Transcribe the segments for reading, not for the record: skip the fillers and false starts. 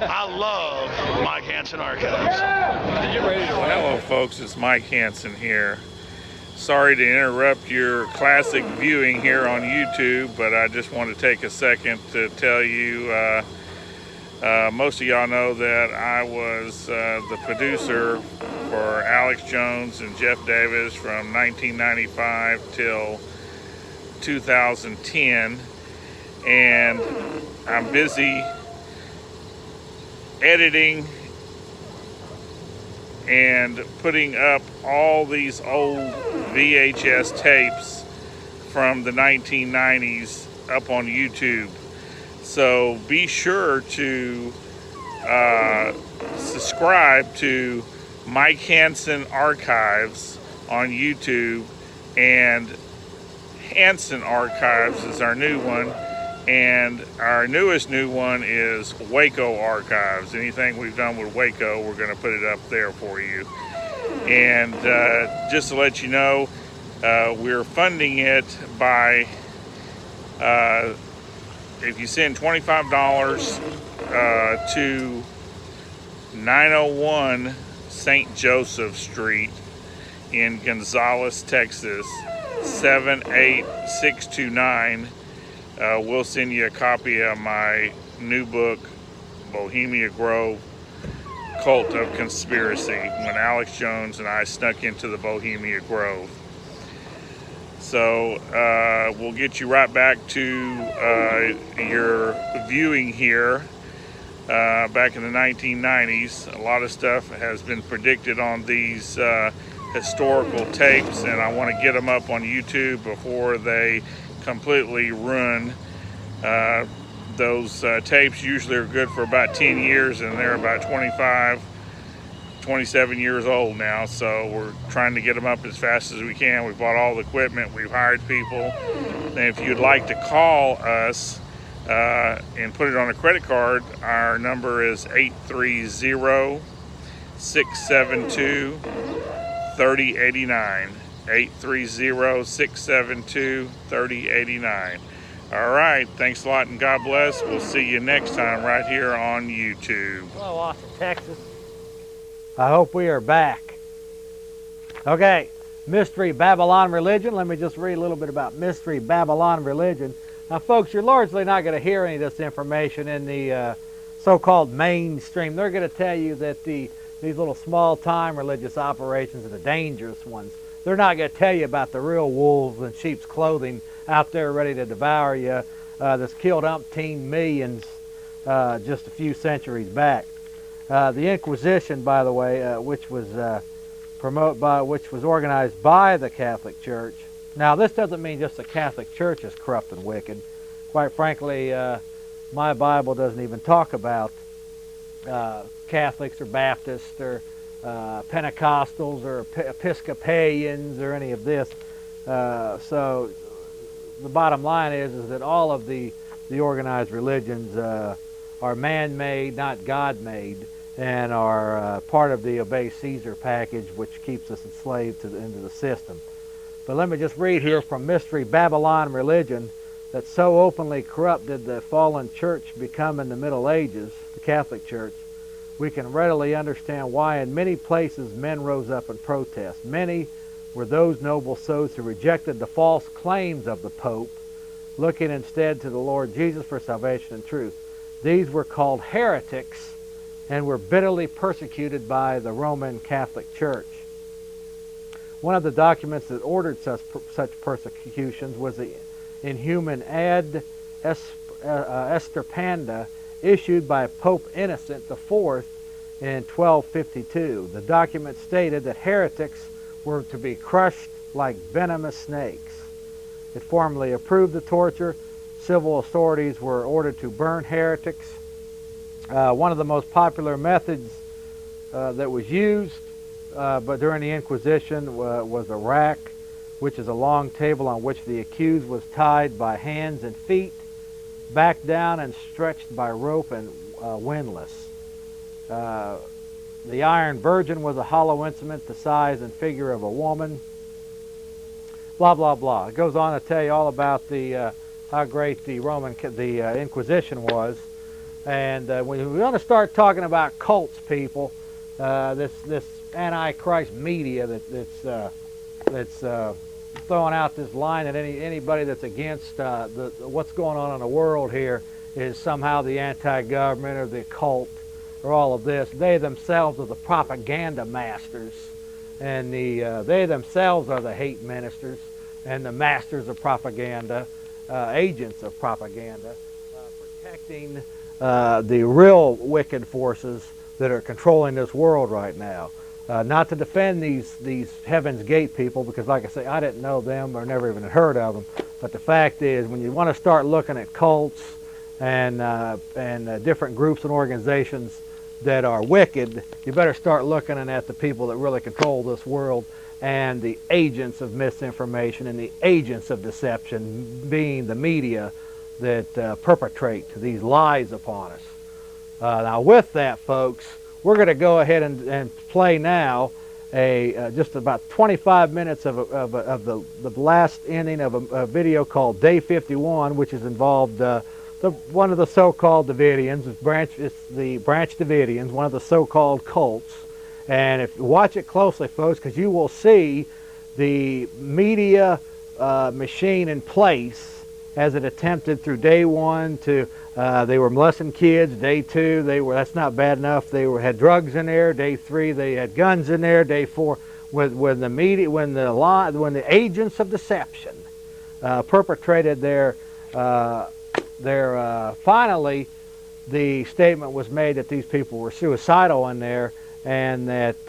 I love Mike Hanson Archives. Hello folks, it's Mike Hanson here. Sorry to interrupt your classic viewing here on YouTube, but I just want to take a second to tell you, most of y'all know that I was the producer for Alex Jones and Jeff Davis from 1995 till 2010, and I'm busy editing and putting up all these old VHS tapes from the 1990s up on YouTube. So be sure to subscribe to Mike Hanson Archives on YouTube, and Hanson Archives is our new one, and our newest new one is Waco Archives. Anything we've done with Waco, we're going to put it up there for you. And just to let you know, we're funding it by, if you send $25 to 901 St. Joseph Street in Gonzales, Texas, 78629, we'll send you a copy of my new book, Bohemian Grove, Cult of Conspiracy, when Alex Jones and I snuck into the Bohemian Grove. So we'll get you right back to your viewing here. Back in the 1990s, a lot of stuff has been predicted on these historical tapes, and I want to get them up on YouTube before they completely ruin. Those tapes usually are good for about 10 years, and they're about 27 years old now, so we're trying to get them up as fast as we can. We bought all the equipment, we've hired people, and if you'd like to call us and put it on a credit card, our number is 830-672-3089. 830-672-3089. All right, thanks a lot and God bless. We'll see you next time right here on YouTube. Hello, Austin, Texas. I hope we are back. Okay, Mystery Babylon Religion. Let me just read a little bit about Mystery Babylon Religion. Now, folks, you're largely not going to hear any of this information in the so-called mainstream. They're going to tell you that these little small-time religious operations are the dangerous ones. They're not going to tell you about the real wolves in sheep's clothing out there ready to devour you, that's killed umpteen millions just a few centuries back. The Inquisition, by the way, which was organized by the Catholic Church. Now, this doesn't mean just the Catholic Church is corrupt and wicked. Quite frankly, my Bible doesn't even talk about Catholics or Baptists or Pentecostals or Episcopalians or any of this. So the bottom line is that all of the organized religions are man-made, not God-made, and are part of the Obey Caesar package, which keeps us enslaved into the system. But let me just read here from Mystery Babylon Religion, that so openly corrupt did the fallen church become in the Middle Ages, the Catholic Church. We can readily understand why in many places men rose up in protest. Many were those noble souls who rejected the false claims of the Pope, looking instead to the Lord Jesus for salvation and truth. These were called heretics and were bitterly persecuted by the Roman Catholic Church. One of the documents that ordered such persecutions was the inhuman Ad Esterpanda, issued by Pope Innocent IV in 1252. The document stated that heretics were to be crushed like venomous snakes. It formally approved the torture. Civil authorities were ordered to burn heretics. One of the most popular methods that was used but during the Inquisition was a rack, which is a long table on which the accused was tied by hands and feet, back down and stretched by rope and windlass. The Iron Virgin was a hollow instrument the size and figure of a woman. Blah, blah, blah. It goes on to tell you all about how great the Inquisition was. And when we want to start talking about cults, people, this antichrist media that's throwing out this line that anybody that's against what's going on in the world here is somehow the anti-government or the occult or all of this. They themselves are the propaganda masters, and they themselves are the hate ministers and the masters of propaganda, agents of propaganda, protecting the real wicked forces that are controlling this world right now. Not to defend these Heaven's Gate people, because like I say, I didn't know them or never even heard of them. But the fact is, when you want to start looking at cults and different groups and organizations that are wicked, you better start looking at the people that really control this world and the agents of misinformation and the agents of deception, being the media that perpetrate these lies upon us. Now with that, folks, we're going to go ahead and play now just about 25 minutes of the last ending of a video called Day 51, which has involved one of the so-called Davidians. It's the Branch Davidians, one of the so-called cults. And if you watch it closely, folks, because you will see the media machine in place as it attempted through day one to they were molesting kids. Day two, that's not bad enough. They had drugs in there. Day three, they had guns in there. Day four, when the agents of deception perpetrated their finally, the statement was made that these people were suicidal in there, and that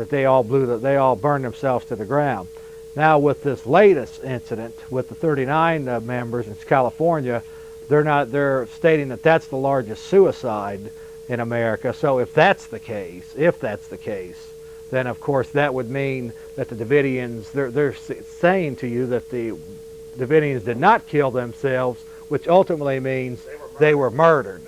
they all burned themselves to the ground. Now, with this latest incident with the 39 members in California, they're stating that that's the largest suicide in America. So if that's the case, then of course that would mean that the Davidians, they're saying to you that the Davidians did not kill themselves, which ultimately means they were murdered.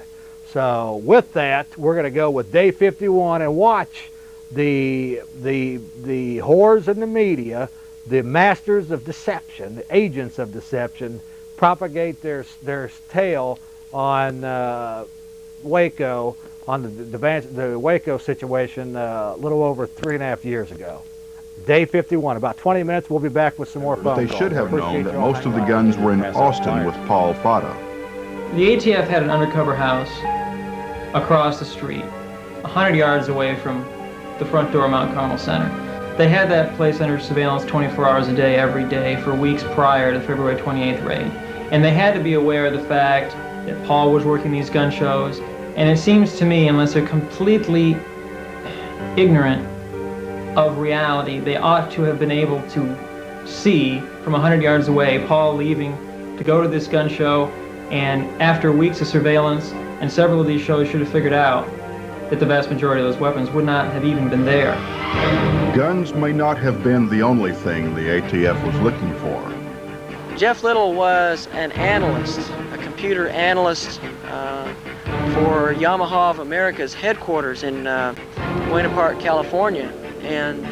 So with that, we're going to go with Day 51 and watch the whores in the media, the masters of deception, the agents of deception, propagate their tale on Waco, on the Waco situation a little over 3.5 years ago. Day 51, about 20 minutes. We'll be back with some more phone calls. They should have known that most of the guns were in Austin with Paul Fata. The ATF had an undercover house across the street, 100 yards away from the front door of Mount Carmel Center. They had that place under surveillance 24 hours a day, every day, for weeks prior to the February 28th raid. And they had to be aware of the fact that Paul was working these gun shows. And it seems to me, unless they're completely ignorant of reality, they ought to have been able to see from 100 yards away Paul leaving to go to this gun show. And after weeks of surveillance, and several of these shows should have figured out that the vast majority of those weapons would not have even been there. Guns may not have been the only thing the ATF was looking for. Jeff Little was an analyst, a computer analyst for Yamaha of America's headquarters in Buena Park, California. And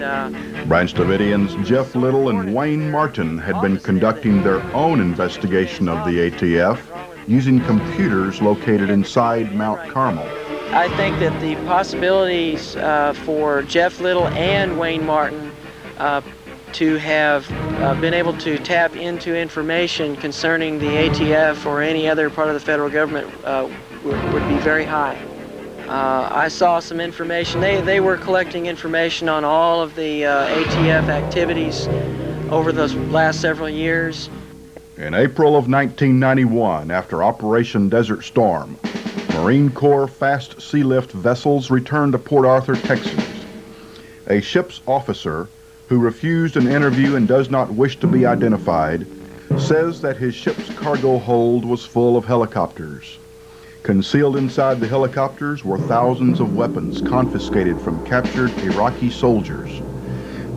Branch Davidians Jeff Little and Wayne Martin had been conducting their own investigation of the ATF using computers located inside Mount Carmel. I think that the possibilities for Jeff Little and Wayne Martin to have been able to tap into information concerning the ATF or any other part of the federal government would be very high. I saw some information. They were collecting information on all of the ATF activities over those last several years. In April of 1991, after Operation Desert Storm, Marine Corps fast sea lift vessels returned to Port Arthur, Texas. A ship's officer, who refused an interview and does not wish to be identified, says that his ship's cargo hold was full of helicopters. Concealed inside the helicopters were thousands of weapons confiscated from captured Iraqi soldiers.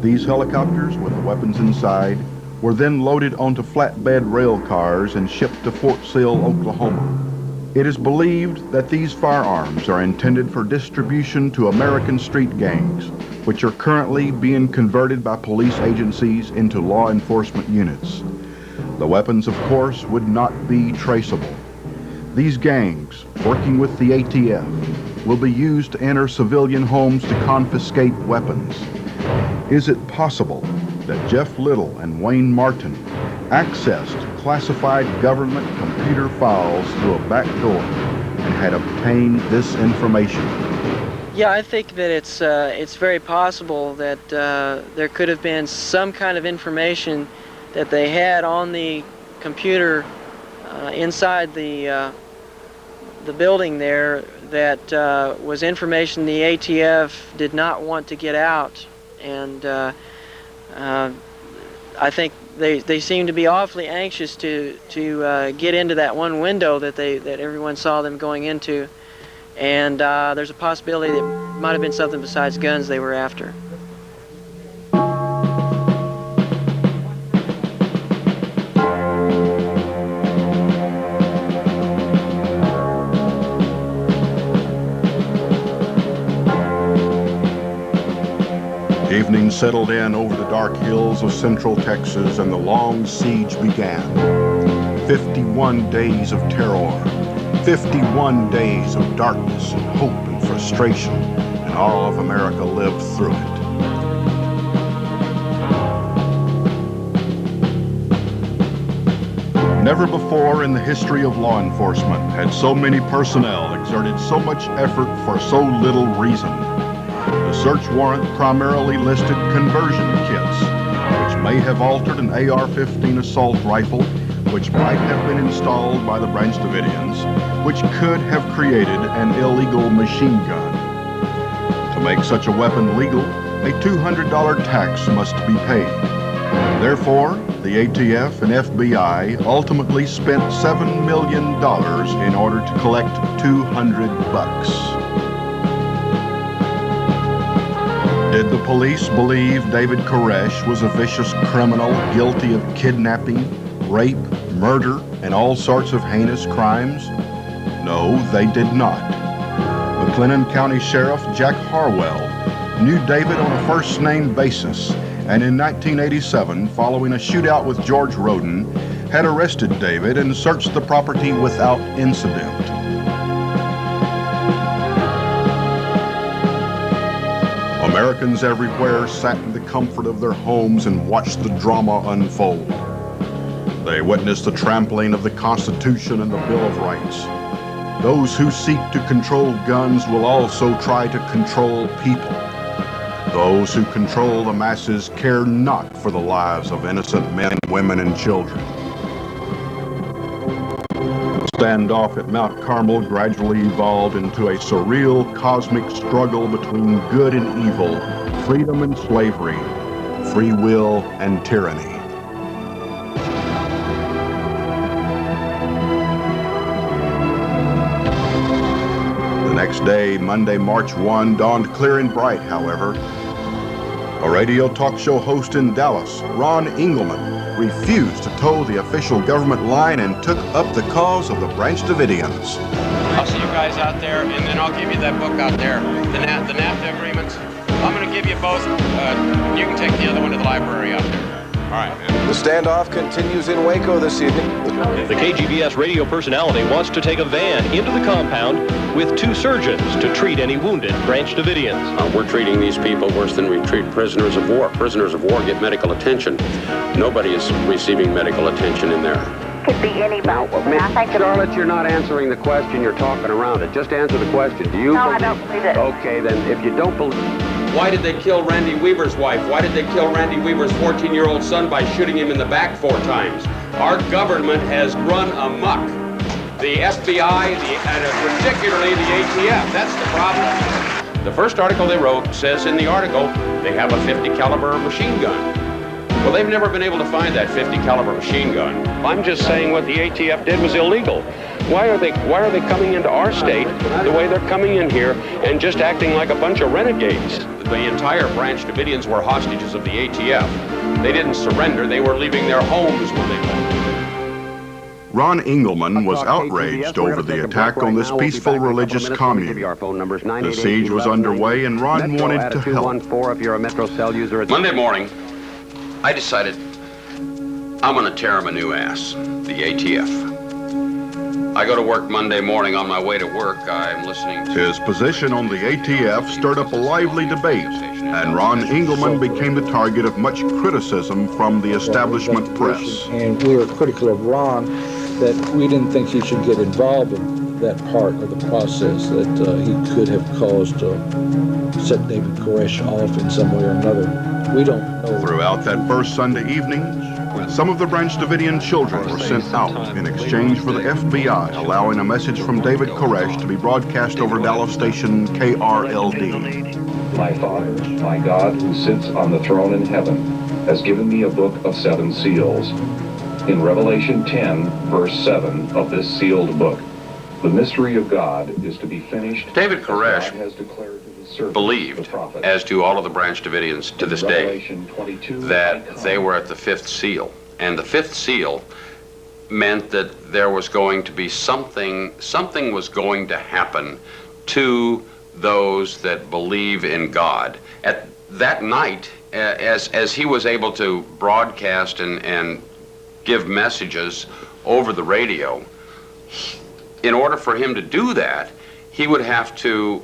These helicopters, with the weapons inside, were then loaded onto flatbed rail cars and shipped to Fort Sill, Oklahoma. It is believed that these firearms are intended for distribution to American street gangs, which are currently being converted by police agencies into law enforcement units. The weapons, of course, would not be traceable. These gangs, working with the ATF, will be used to enter civilian homes to confiscate weapons. Is it possible that Jeff Little and Wayne Martin accessed classified government computer files through a back door and had obtained this information? Yeah, I think that it's very possible that there could have been some kind of information that they had on the computer inside the building there that was information the ATF did not want to get out, and I think they seem to be awfully anxious to get into that one window that everyone saw them going into, and there's a possibility that it might have been something besides guns they were after. Evening settled in over the dark hills of central Texas and the long siege began. 51 days of terror, 51 days of darkness and hope and frustration, and all of America lived through it. Never before in the history of law enforcement had so many personnel exerted so much effort for so little reason. The search warrant primarily listed conversion kits, which may have altered an AR-15 assault rifle, which might have been installed by the Branch Davidians, which could have created an illegal machine gun. To make such a weapon legal, a $200 tax must be paid. Therefore, the ATF and FBI ultimately spent $7 million in order to collect $200. Did the police believe David Koresh was a vicious criminal guilty of kidnapping, rape, murder, and all sorts of heinous crimes? No, they did not. McLennan County Sheriff Jack Harwell knew David on a first-name basis, and in 1987, following a shootout with George Roden, had arrested David and searched the property without incident. Americans everywhere sat in the comfort of their homes and watched the drama unfold. They witnessed the trampling of the Constitution and the Bill of Rights. Those who seek to control guns will also try to control people. Those who control the masses care not for the lives of innocent men, women, and children. The standoff at Mount Carmel gradually evolved into a surreal cosmic struggle between good and evil, freedom and slavery, free will and tyranny. The next day, Monday, March 1, dawned clear and bright, however. A radio talk show host in Dallas, Ron Engelman, refused to toe the official government line and took up the cause of the Branch Davidians. I'll see you guys out there, and then I'll give you that book out there, the NAFTA agreements. I'm going to give you both. You can take the other one to the library out there. All right. The standoff continues in Waco this evening. The KGBS radio personality wants to take a van into the compound with 2 surgeons to treat any wounded Branch Davidians. We're treating these people worse than we treat prisoners of war. Prisoners of war get medical attention. Nobody is receiving medical attention in there. Could be any about Charlotte, you're not answering the question. You're talking around it. Just answer the question. Do you? No, I don't believe it. Okay, then if you don't believe... Why did they kill Randy Weaver's wife? Why did they kill Randy Weaver's 14-year-old son by shooting him in the back 4 times? Our government has run amok. The FBI, and particularly the ATF, that's the problem. The first article they wrote says in the article they have a 50 caliber machine gun. Well, they've never been able to find that 50 caliber machine gun. I'm just saying what the ATF did was illegal. Why are they coming into our state the way they're coming in here and just acting like a bunch of renegades? The entire Branch Davidians were hostages of the ATF. They didn't surrender. They were leaving their homes when they left. Ron Engelman was outraged over the attack on this peaceful religious commune. The siege was underway and Ron wanted to help. Monday morning, I decided I'm going to tear them a new ass, the ATF. I go to work Monday morning. On my way to work, I'm listening to... His position on the ATF stirred up a lively debate, and Ron Engelman became the target of much criticism from the establishment press. And we were critical of Ron that we didn't think he should get involved in that part of the process, that he could have caused set David Koresh off in some way or another. We don't know. Throughout that first Sunday evening, some of the Branch Davidian children were sent out in exchange for the FBI allowing a message from David Koresh to be broadcast over Dallas station KRLD. My Father, my God, who sits on the throne in heaven, has given me a book of 7 seals. In Revelation 10, verse 7 of this sealed book, the mystery of God is to be finished. David Koresh believed, as do all of the Branch Davidians to this day, that they were at the 5th seal. And the 5th seal meant that there was going to be something was going to happen to those that believe in God. At that night, as he was able to broadcast and give messages over the radio, in order for him to do that, he would have to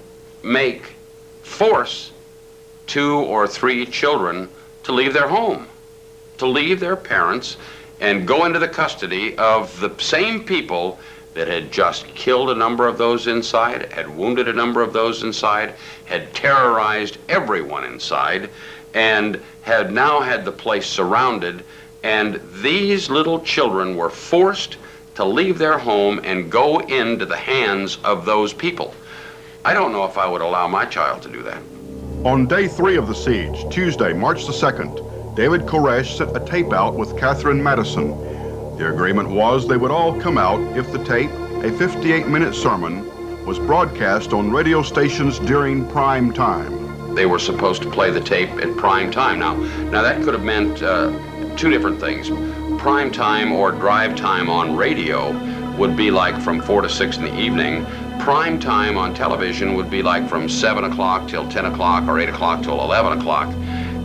force 2 or 3 children to leave their home, to leave their parents and go into the custody of the same people that had just killed a number of those inside, had wounded a number of those inside, had terrorized everyone inside, and had now had the place surrounded. And these little children were forced to leave their home and go into the hands of those people. I don't know if I would allow my child to do that. On day 3 of the siege, Tuesday, March the 2nd, David Koresh sent a tape out with Catherine Madison. The agreement was they would all come out if the tape, a 58-minute sermon, was broadcast on radio stations during prime time. They were supposed to play the tape at prime time. Now that could have meant 2 different things. Prime time or drive time on radio would be like from 4 to 6 in the evening. Prime time on television would be like from 7 o'clock till 10 o'clock or 8 o'clock till 11 o'clock.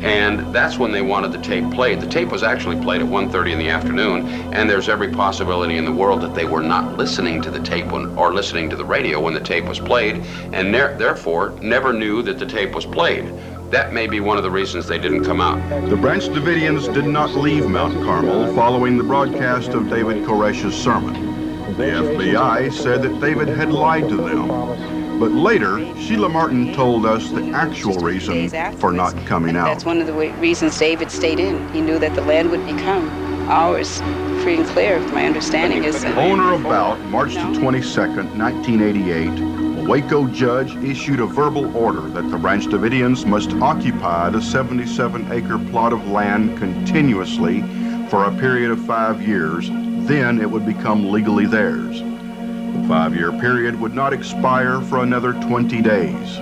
And that's when they wanted the tape played. The tape was actually played at 1:30 in the afternoon, and there's every possibility in the world that they were not listening to the tape or listening to the radio when the tape was played, and therefore never knew that the tape was played. That may be one of the reasons they didn't come out. The Branch Davidians did not leave Mount Carmel following the broadcast of David Koresh's sermon. The FBI said that David had lied to them. But later, Sheila Martin told us the actual reason for not coming out. That's one of the reasons David stayed in. He knew that the land would become ours, free and clear. My understanding is... On or about March the 22nd, 1988, a Waco judge issued a verbal order that the Branch Davidians must occupy the 77-acre plot of land continuously for a period of 5 years. Then it would become legally theirs. The 5-year period would not expire for another 20 days.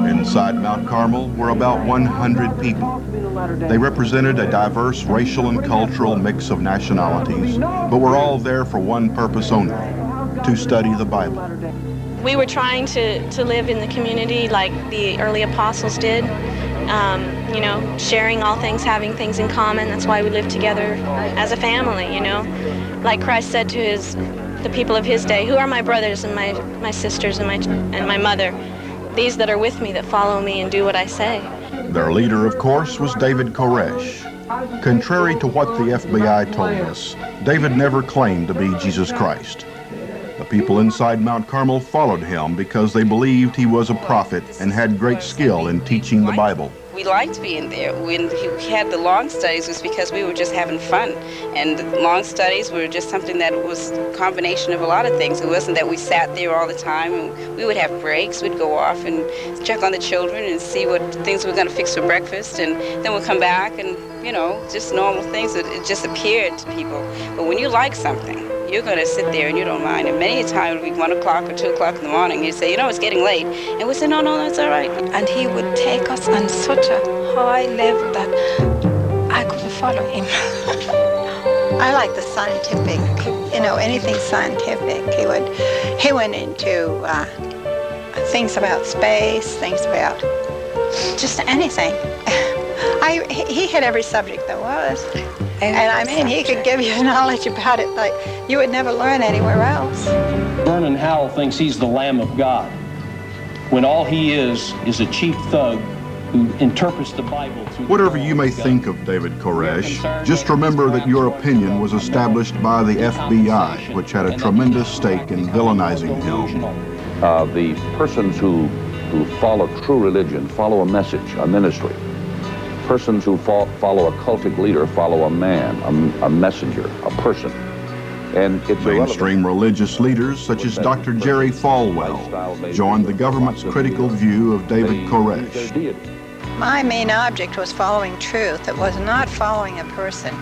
Inside Mount Carmel were about 100 people. They represented a diverse racial and cultural mix of nationalities, but were all there for one purpose only, to study the Bible. We were trying to live in the community like the early apostles did. You know, sharing all things, having things in common. That's why we live together as a family, you know. Like Christ said to the people of his day, who are my brothers and my sisters and my mother? These that are with me, that follow me and do what I say. Their leader, of course, was David Koresh. Contrary to what the FBI told us, David never claimed to be Jesus Christ. The people inside Mount Carmel followed him because they believed he was a prophet and had great skill in teaching the Bible. We liked being there. When he had the long studies, it was because we were just having fun. And the long studies were just something that was a combination of a lot of things. It wasn't that we sat there all the time. And we would have breaks. We'd go off and check on the children and see what things we were going to fix for breakfast. And then we'd come back and, you know, just normal things. It just appeared to people. But when you like something, you're going to sit there and you don't mind. And many a time it would be 1 o'clock or 2 o'clock in the morning. He'd say, you know, it's getting late. And we'd say, no, that's all right. And he would take us on such a high level that I couldn't follow him. I like the scientific, you know, anything scientific. He went into things about space, things about just anything. He had every subject there was. And I mean, he could give you knowledge about it like you would never learn anywhere else. Vernon Howell thinks he's the Lamb of God, when all he is a chief thug who interprets the Bible through Whatever you may think of David Koresh, just remember that your opinion was established by the FBI, which had a tremendous stake in villainizing him. The persons who follow true religion follow a message, a ministry. Persons who follow a cultic leader follow a man, a messenger, a person. And it's mainstream religious leaders such as Dr. Jerry Falwell joined the government's critical view of David Koresh. My main object was following truth. It was not following a person.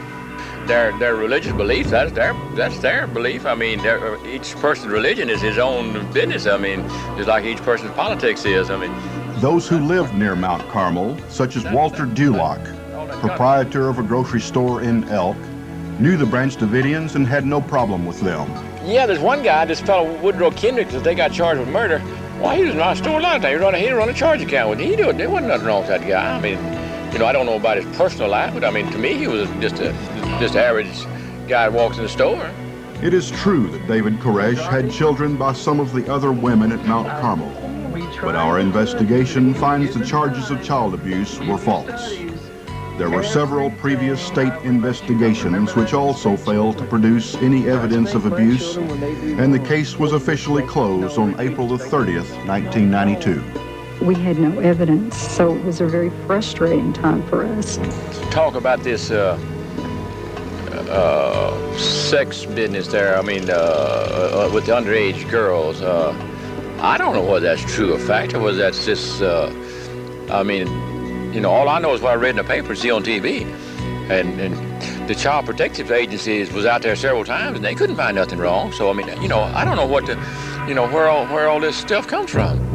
Their religious beliefs, that's their belief. I mean, each person's religion is his own business. I mean, just like each person's politics is. I mean, those who lived near Mount Carmel, such as Walter Dulock, proprietor of a grocery store in Elk, knew the Branch Davidians and had no problem with them. yeah, there's one guy, this fellow Woodrow Kendrick, that they got charged with murder. Why, he was not still alive. He run a charge account with him. There wasn't nothing wrong with that guy. I mean, I don't know about his personal life, but I mean, to me, he was just an average guy who walks in the store. It is true that David Koresh had children by some of the other women at Mount Carmel, but our investigation finds the charges of child abuse were false. There were several previous state investigations which also failed to produce any evidence of abuse, and the case was officially closed on April the 30th, 1992. We had no evidence, so it was a very frustrating time for us. Talk about this sex business there, I mean, with the underage girls. I don't know whether that's true or fact, or whether that's just, all I know is what I read in the paper, see on TV. And the Child Protective Agency was out there several times, and they couldn't find nothing wrong. So, I mean, I don't know what where all this stuff comes from.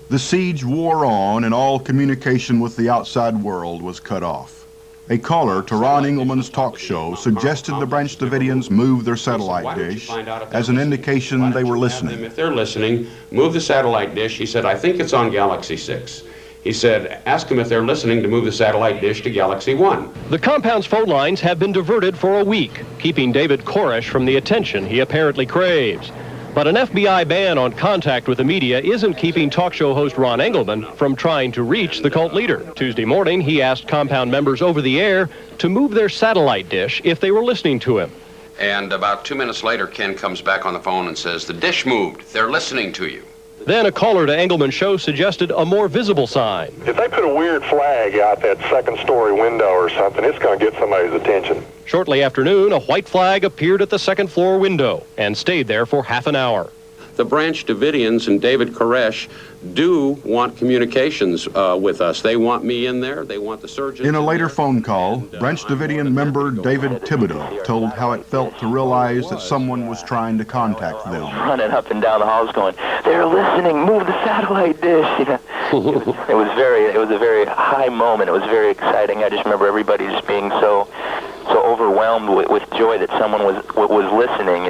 The siege wore on, and all communication with the outside world was cut off. A caller to Ron Engelman's talk show suggested the Branch Davidians move their satellite dish as an indication they were listening. If they're listening, move the satellite dish. He said, I think it's on Galaxy 6. He said, ask them if they're listening to move the satellite dish to Galaxy 1. The compound's phone lines have been diverted for a week, keeping David Koresh from the attention he apparently craves. But an FBI ban on contact with the media isn't keeping talk show host Ron Engelman from trying to reach the cult leader. Tuesday morning, he asked compound members over the air to move their satellite dish if they were listening to him. And about 2 minutes later, Ken comes back on the phone and says, the dish moved. They're listening to you. Then a caller to Engelman's show suggested a more visible sign. If they put a weird flag out that second-story window or something, it's going to get somebody's attention. Shortly after noon, a white flag appeared at the second-floor window and stayed there for half an hour. The Branch Davidians and David Koresh do want communications with us. They want me in there. They want the surgeons. In a later phone call, Branch Davidian member David Thibodeau told how it felt to realize that someone was trying to contact them. Running up and down the halls going, they're listening, move the satellite dish. It was a very high moment. It was very exciting. I just remember everybody just being so overwhelmed with joy that someone was listening,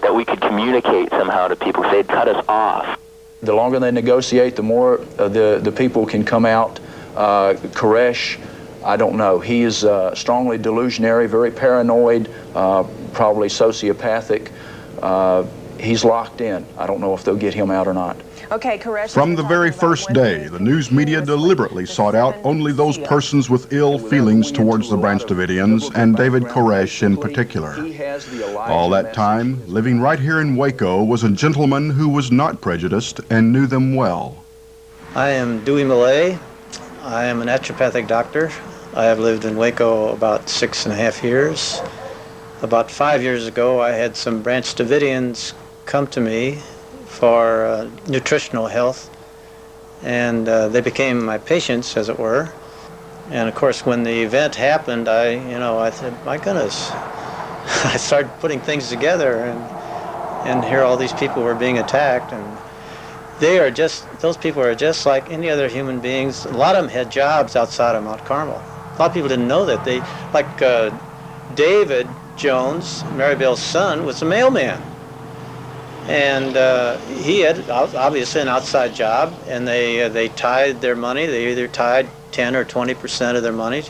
that we could communicate somehow to people. They'd cut us off. The longer they negotiate, the more the people can come out. Koresh, I don't know. He is strongly delusionary, very paranoid, probably sociopathic. He's locked in. I don't know if they'll get him out or not. Okay, Koresh. From the very first day, the news media deliberately sought out only those persons with ill feelings towards the Branch Davidians and David Koresh in particular. All that time, living right here in Waco was a gentleman who was not prejudiced and knew them well. I am Dewey Millay. I am a naturopathic doctor. I have lived in Waco about 6.5 years. About 5 years ago, I had some Branch Davidians come to me for nutritional health, and they became my patients, as it were. And of course, when the event happened, I said, my goodness. I started putting things together, and here all these people were being attacked, and those people are just like any other human beings. A lot of them had jobs outside of Mount Carmel. A lot of people didn't know that. David Jones, Maribel's son, was a mailman. And he had obviously an outside job, and they tied their money. They either tied 10 or 20% of their money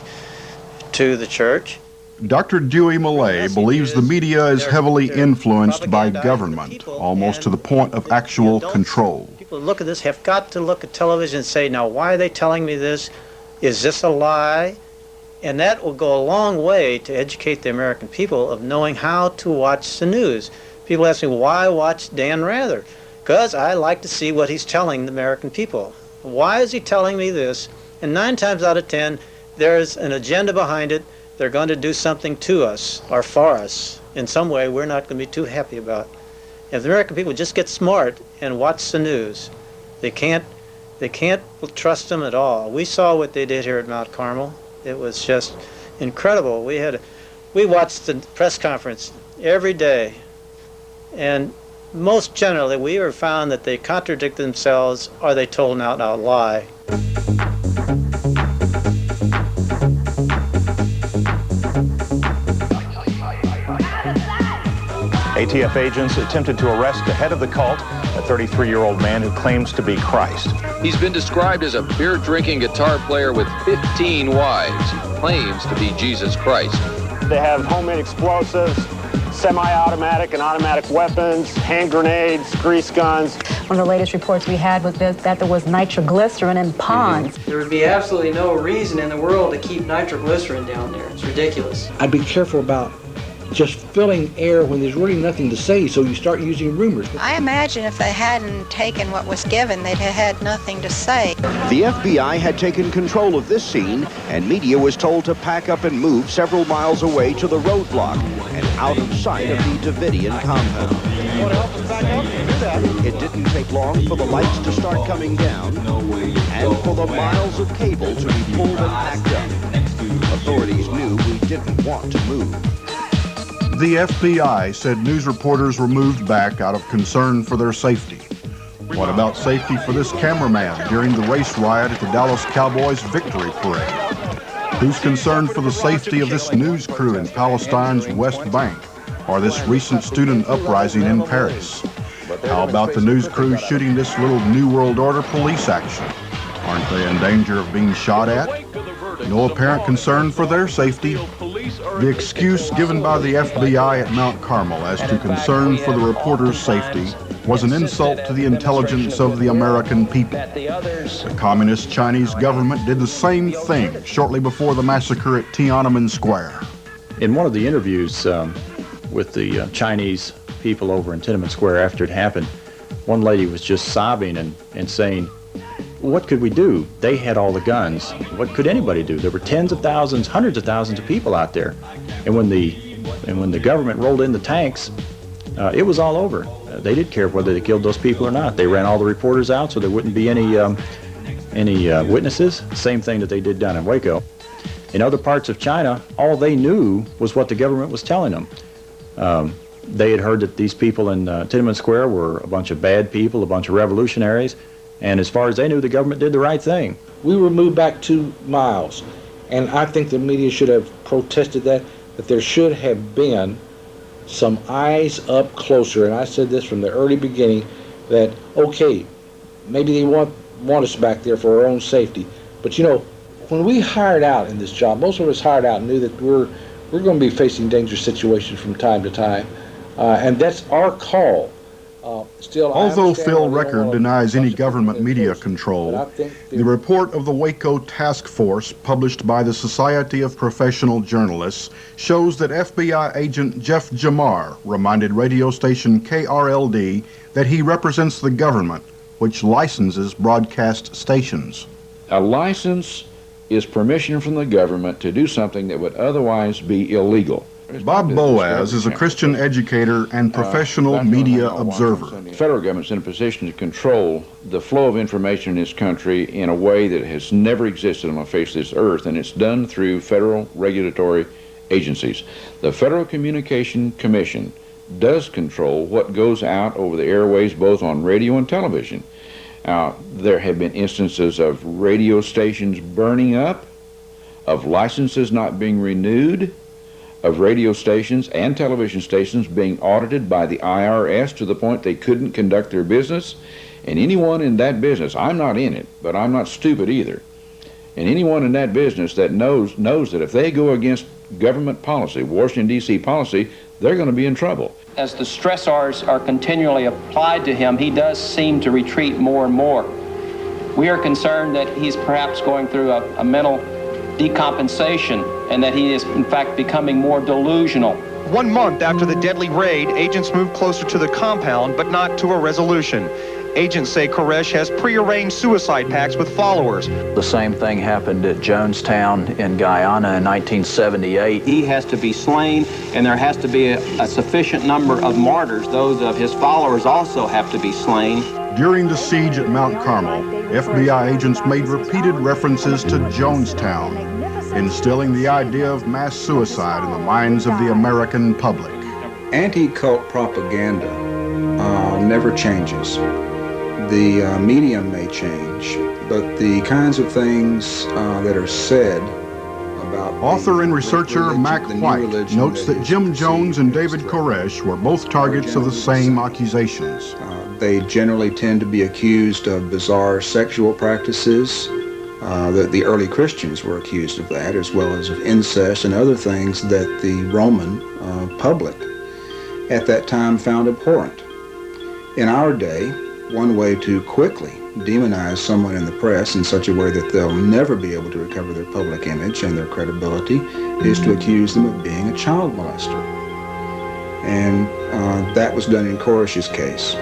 to the church. Dr. Dewey Millay believes the media is heavily influenced by government, almost to the point of actual control. People who look at this have got to look at television and say, now, why are they telling me this? Is this a lie? And that will go a long way to educate the American people of knowing how to watch the news. People ask me, why watch Dan Rather? Because I like to see what he's telling the American people. Why is he telling me this? And 9 times out of 10, there's an agenda behind it. They're going to do something to us or for us in some way we're not going to be too happy about. If the American people just get smart and watch the news, they can't trust them at all. We saw what they did here at Mount Carmel. It was just incredible. We watched the press conference every day, and most generally we were found that they contradict themselves or they told an out-and-out lie. ATF agents attempted to arrest the head of the cult, a 33-year-old man who claims to be Christ. He's been described as a beer-drinking guitar player with 15 wives. He claims to be Jesus Christ. They have homemade explosives, semi-automatic and automatic weapons, hand grenades, grease guns. One of the latest reports we had was that there was nitroglycerin in ponds. There would be absolutely no reason in the world to keep nitroglycerin down there. It's ridiculous. I'd be careful about just filling air when there's really nothing to say, so you start using rumors. I imagine if they hadn't taken what was given, they'd have had nothing to say. The FBI had taken control of this scene, and media was told to pack up and move several miles away to the roadblock and out of sight of the Davidian compound. It didn't take long for the lights to start coming down and for the miles of cable to be pulled and packed up. Authorities knew we didn't want to move. The FBI said news reporters were moved back out of concern for their safety. What about safety for this cameraman during the race riot at the Dallas Cowboys victory parade? Who's concerned for the safety of this news crew in Palestine's West Bank or this recent student uprising in Paris? How about the news crew shooting this little New World Order police action? Aren't they in danger of being shot at? No apparent concern for their safety. The excuse given by the FBI at Mount Carmel as to concern for the reporters' safety was an insult to the intelligence of the American people. The Communist Chinese government did the same thing shortly before the massacre at Tiananmen Square. In one of the interviews with the Chinese people over in Tiananmen Square after it happened, one lady was just sobbing and saying, what could we do? They had all the guns. What could anybody do? There were tens of thousands, hundreds of thousands of people out there. And when the government rolled in the tanks, it was all over. They didn't care whether they killed those people or not. They ran all the reporters out so there wouldn't be any witnesses. Same thing that they did down in Waco. In other parts of China, all they knew was what the government was telling them. They had heard that these people in Tiananmen Square were a bunch of bad people, a bunch of revolutionaries. And as far as they knew, the government did the right thing. We were moved back 2 miles, and I think the media should have protested that there should have been some eyes up closer. And I said this from the early beginning, that, okay, maybe they want us back there for our own safety. But, you know, when we hired out in this job, most of us hired out and knew that we're going to be facing dangerous situations from time to time. And that's our call. Although Phil Record denies any government media control, the report of the Waco Task Force published by the Society of Professional Journalists shows that FBI agent Jeff Jamar reminded radio station KRLD that he represents the government, which licenses broadcast stations. A license is permission from the government to do something that would otherwise be illegal. Bob Boaz is a Christian educator and professional media observer. The federal government's in a position to control the flow of information in this country in a way that has never existed on the face of this earth, and it's done through federal regulatory agencies. The Federal Communication Commission does control what goes out over the airways, both on radio and television. There have been instances of radio stations burning up, of licenses not being renewed, of radio stations and television stations being audited by the IRS to the point they couldn't conduct their business. And anyone in that business, I'm not in it, but I'm not stupid either. And anyone in that business that knows that if they go against government policy, Washington, D.C. policy, they're going to be in trouble. As the stressors are continually applied to him, he does seem to retreat more and more. We are concerned that he's perhaps going through a mental decompensation and that he is, in fact, becoming more delusional. 1 month after the deadly raid, agents moved closer to the compound, but not to a resolution. Agents say Koresh has prearranged suicide pacts with followers. The same thing happened at Jonestown in Guyana in 1978. He has to be slain, and there has to be a sufficient number of martyrs. Those of his followers also have to be slain. During the siege at Mount Carmel, FBI agents made repeated references to Jonestown, instilling the idea of mass suicide in the minds of the American public. Anti-cult propaganda never changes. The medium may change, but the kinds of things that are said about... Author and researcher Mac White notes that Jim Jones and David Koresh were both targets of the same accusations. They generally tend to be accused of bizarre sexual practices. The early Christians were accused of that, as well as of incest and other things that the Roman public at that time found abhorrent. In our day, one way to quickly demonize someone in the press in such a way that they'll never be able to recover their public image and their credibility is to accuse them of being a child molester. And that was done in Koresh's case.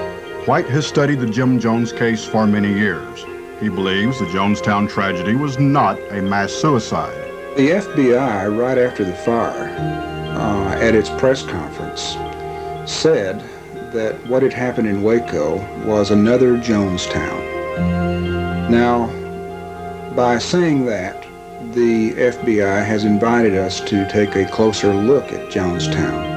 White has studied the Jim Jones case for many years. He believes the Jonestown tragedy was not a mass suicide. The FBI, right after the fire, at its press conference, said that what had happened in Waco was another Jonestown. Now, by saying that, the FBI has invited us to take a closer look at Jonestown.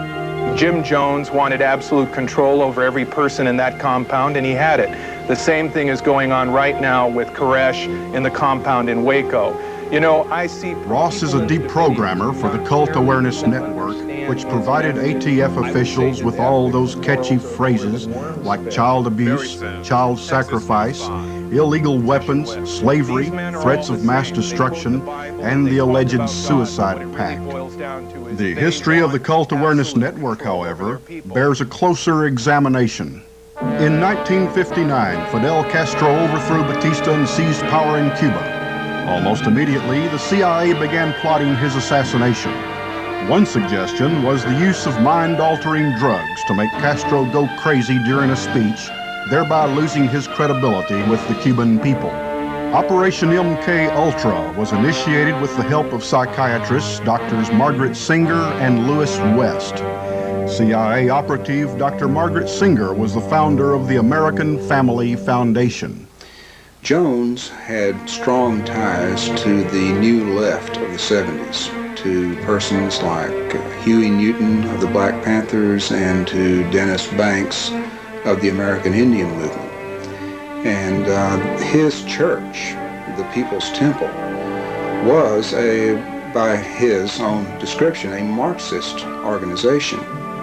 Jim Jones wanted absolute control over every person in that compound, and he had it. The same thing is going on right now with Koresh in the compound in Waco. You know, I see... Ross is a deprogrammer for the Cult Awareness Network, which provided ATF officials with all those catchy phrases like child abuse, child sacrifice, illegal weapons, slavery, threats of mass destruction, and the alleged suicide pact. The history of the Cult Awareness Network, however, bears a closer examination. In 1959, Fidel Castro overthrew Batista and seized power in Cuba. Almost immediately, the CIA began plotting his assassination. One suggestion was the use of mind-altering drugs to make Castro go crazy during a speech, thereby losing his credibility with the Cuban people. Operation MK Ultra was initiated with the help of psychiatrists Drs. Margaret Singer and Lewis West. CIA operative Dr. Margaret Singer was the founder of the American Family Foundation. Jones had strong ties to the new left of the 70s, to persons like Huey Newton of the Black Panthers and to Dennis Banks of the American Indian Movement. And his church, the People's Temple, was by his own description, a Marxist organization.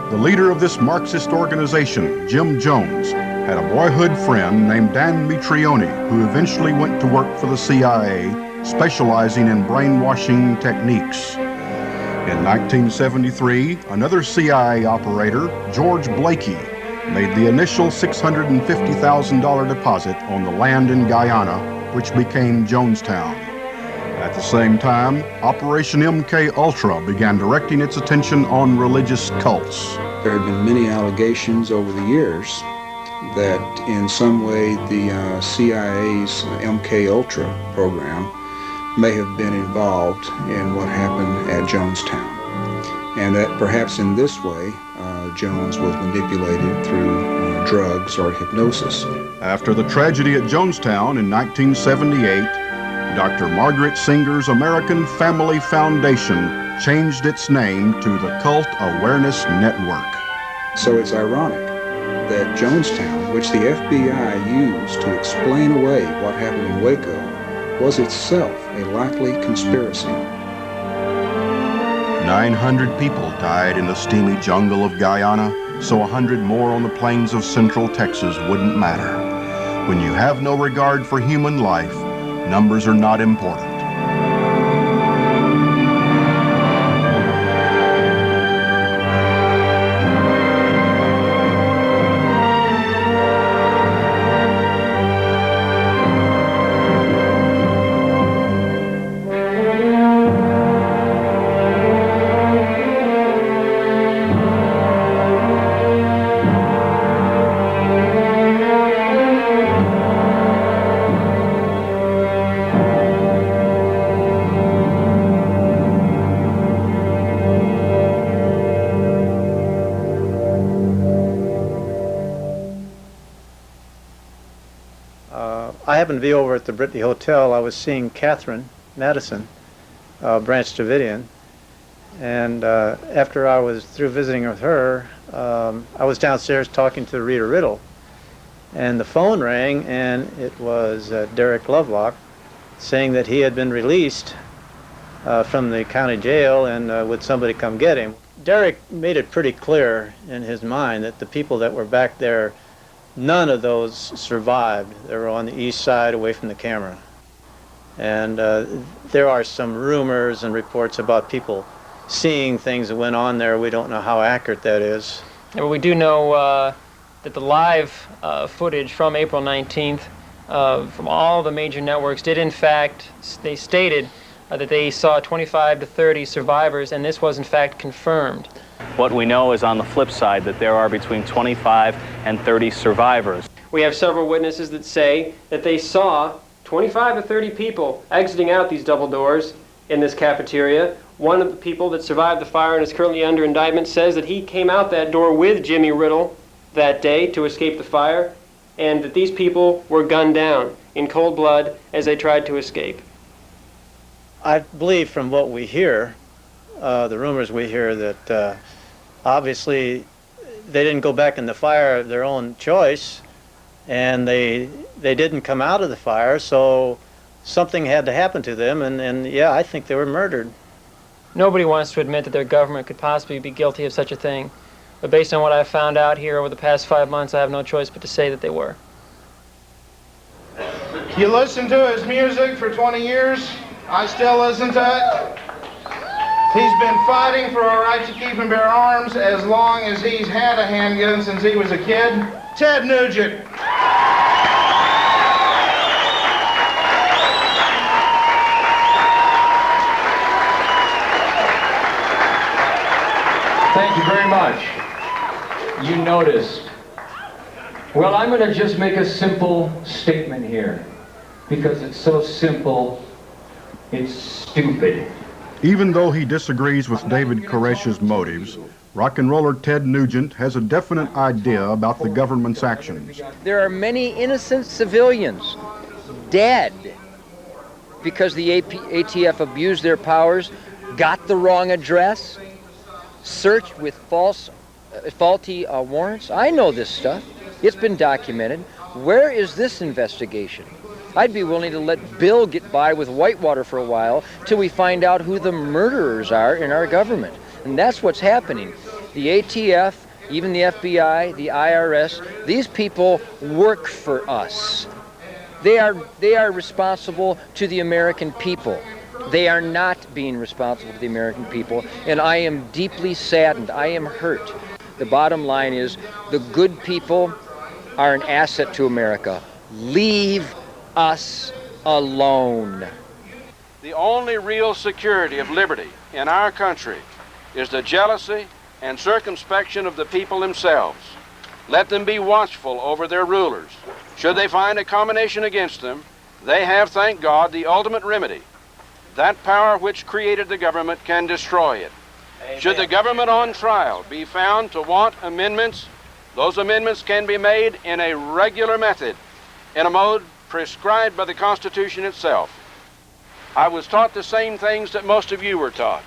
The leader of this Marxist organization, Jim Jones, had a boyhood friend named Dan Mitrione, who eventually went to work for the CIA, specializing in brainwashing techniques. In 1973, another CIA operator, George Blakey, made the initial $650,000 deposit on the land in Guyana, which became Jonestown. At the same time, Operation MK Ultra began directing its attention on religious cults. There have been many allegations over the years that in some way the CIA's MK Ultra program may have been involved in what happened at Jonestown, and that perhaps in this way Jones was manipulated through drugs or hypnosis. After the tragedy at Jonestown in 1978, Dr. Margaret Singer's American Family Foundation changed its name to the Cult Awareness Network. So it's ironic that Jonestown, which the FBI used to explain away what happened in Waco, was itself a likely conspiracy. 900 people died in the steamy jungle of Guyana, so 100 more on the plains of central Texas wouldn't matter. When you have no regard for human life, numbers are not important. I happened to be over at the Brittany Hotel. I was seeing Catherine Madison, Branch Davidian, and after I was through visiting with her, I was downstairs talking to Rita Riddle, and the phone rang, and it was Derek Lovelock saying that he had been released from the county jail, and would somebody come get him. Derek made it pretty clear in his mind that the people that were back there, none of those survived. They were on the east side away from the camera. And there are some rumors and reports about people seeing things that went on there. We don't know how accurate that is. Yeah, well, we do know that the live footage from April 19th from all the major networks did, in fact, they stated that they saw 25 to 30 survivors, and this was in fact confirmed. What we know is on the flip side that there are between 25 and 30 survivors. We have several witnesses that say that they saw 25 to 30 people exiting out these double doors in this cafeteria. One of the people that survived the fire and is currently under indictment says that he came out that door with Jimmy Riddle that day to escape the fire, and that these people were gunned down in cold blood as they tried to escape. I believe from what we hear, the rumors we hear, that obviously they didn't go back in the fire of their own choice, and they didn't come out of the fire, so something had to happen to them, and yeah, I think they were murdered. Nobody wants to admit that their government could possibly be guilty of such a thing, but based on what I've found out here over the past 5 months, I have no choice but to say that they were. You listened to his music for 20 years. I still listen to it. He's been fighting for our right to keep and bear arms as long as he's had a handgun since he was a kid. Ted Nugent. Thank you very much. You noticed. Well, I'm going to just make a simple statement here, because it's so simple, it's stupid. Even though he disagrees with David Koresh's motives, rock and roller Ted Nugent has a definite idea about the government's actions. There are many innocent civilians dead because the ATF abused their powers, got the wrong address, searched with faulty warrants. I know this stuff. It's been documented. Where is this investigation? I'd be willing to let Bill get by with Whitewater for a while till we find out who the murderers are in our government. And that's what's happening. The ATF, even the FBI, the IRS, these people work for us. They are responsible to the American people. They are not being responsible to the American people, and I am deeply saddened. I am hurt. The bottom line is the good people are an asset to America. Leave us alone. The only real security of liberty in our country is the jealousy and circumspection of the people themselves. Let them be watchful over their rulers. Should they find a combination against them, they have, thank God, the ultimate remedy. That power which created the government can destroy it. Amen. Should the government on trial be found to want amendments, those amendments can be made in a regular method, in a mode prescribed by the Constitution itself. I was taught the same things that most of you were taught.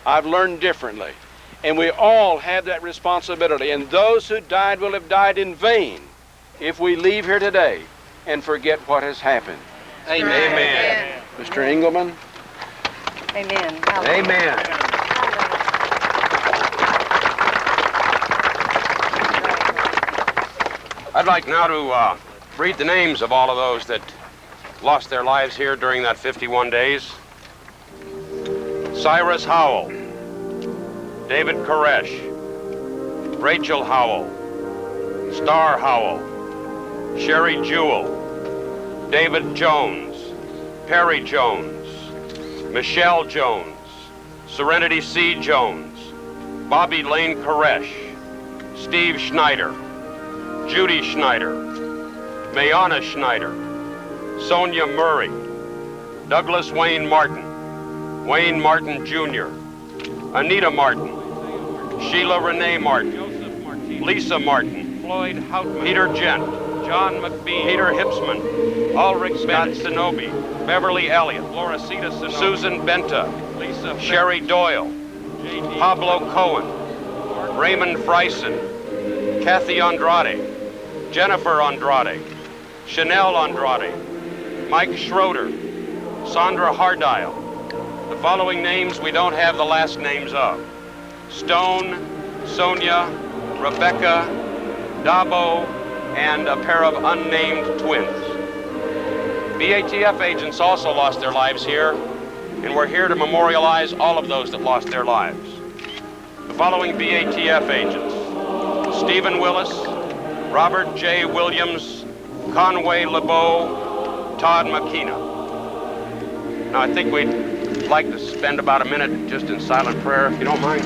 I've learned differently. And we all have that responsibility. And those who died will have died in vain if we leave here today and forget what has happened. Amen. Amen. Mr. Engelman. Amen. Amen. I'd like now to read the names of all of those that lost their lives here during that 51 days. Cyrus Howell, David Koresh, Rachel Howell, Star Howell, Sherry Jewell, David Jones, Perry Jones, Michelle Jones, Serenity C. Jones, Bobby Lane Koresh, Steve Schneider, Judy Schneider, Mayana Schneider, Sonia Murray, Douglas Wayne Martin, Wayne Martin Jr., Anita Martin, Sheila Renee Martin, Lisa Martin, Floyd Houtman, Peter Gent, John McBee, Peter Hipsman, Ulrich Bennett Sonobi, Beverly Elliott, Floricita Sonobi, Susan Benta, Lisa Sherry Doyle, Pablo Cohen, Raymond Friesen, Kathy Andrade, Jennifer Andrade, Chanel Andrade, Mike Schroeder, Sandra Hardile. The following names we don't have the last names of: Stone, Sonia, Rebecca, Dabo, and a pair of unnamed twins. BATF agents also lost their lives here, and we're here to memorialize all of those that lost their lives. The following BATF agents: Stephen Willis, Robert J. Williams, Conway LeBeau, Todd McKenna. Now I think we'd like to spend about a minute just in silent prayer, if you don't mind.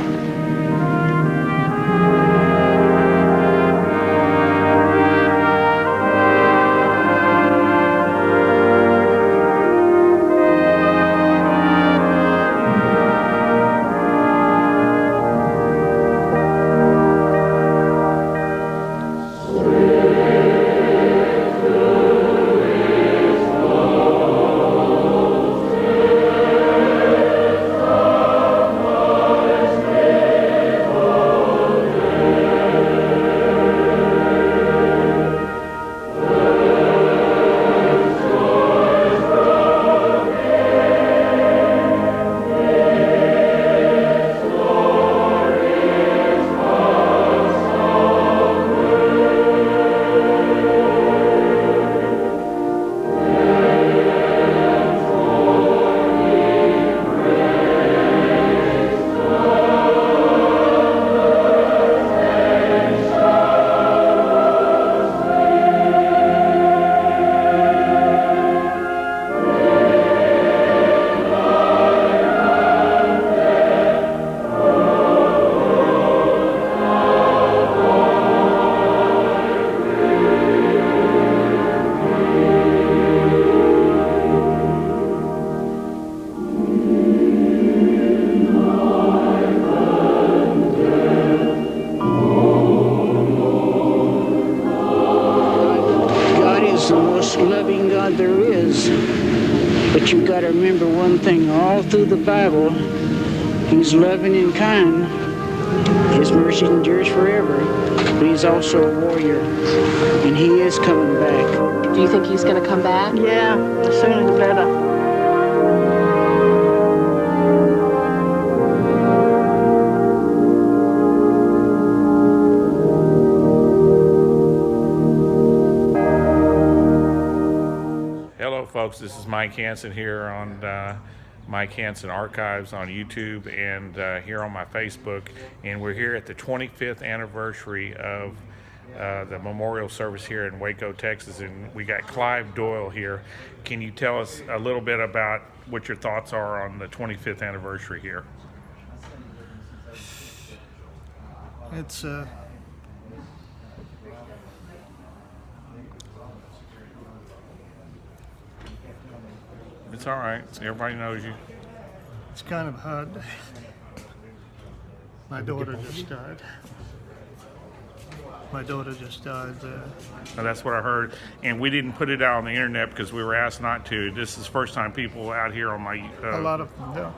But you've got to remember one thing, all through the Bible, he's loving and kind. His mercy endures forever, but he's also a warrior, and he is coming back. Do you think he's going to come back? Yeah, the sooner the better. Folks, this is Mike Hanson here on Mike Hanson Archives on YouTube and here on my Facebook, and we're here at the 25th anniversary of the memorial service here in Waco, Texas, and we got Clive Doyle here. Can you tell us a little bit about what your thoughts are on the 25th anniversary here? It's all right. Everybody knows you. It's kind of hard. My daughter just died. Now, that's what I heard. And we didn't put it out on the internet because we were asked not to. This is the first time people out here on my... A lot of them don't.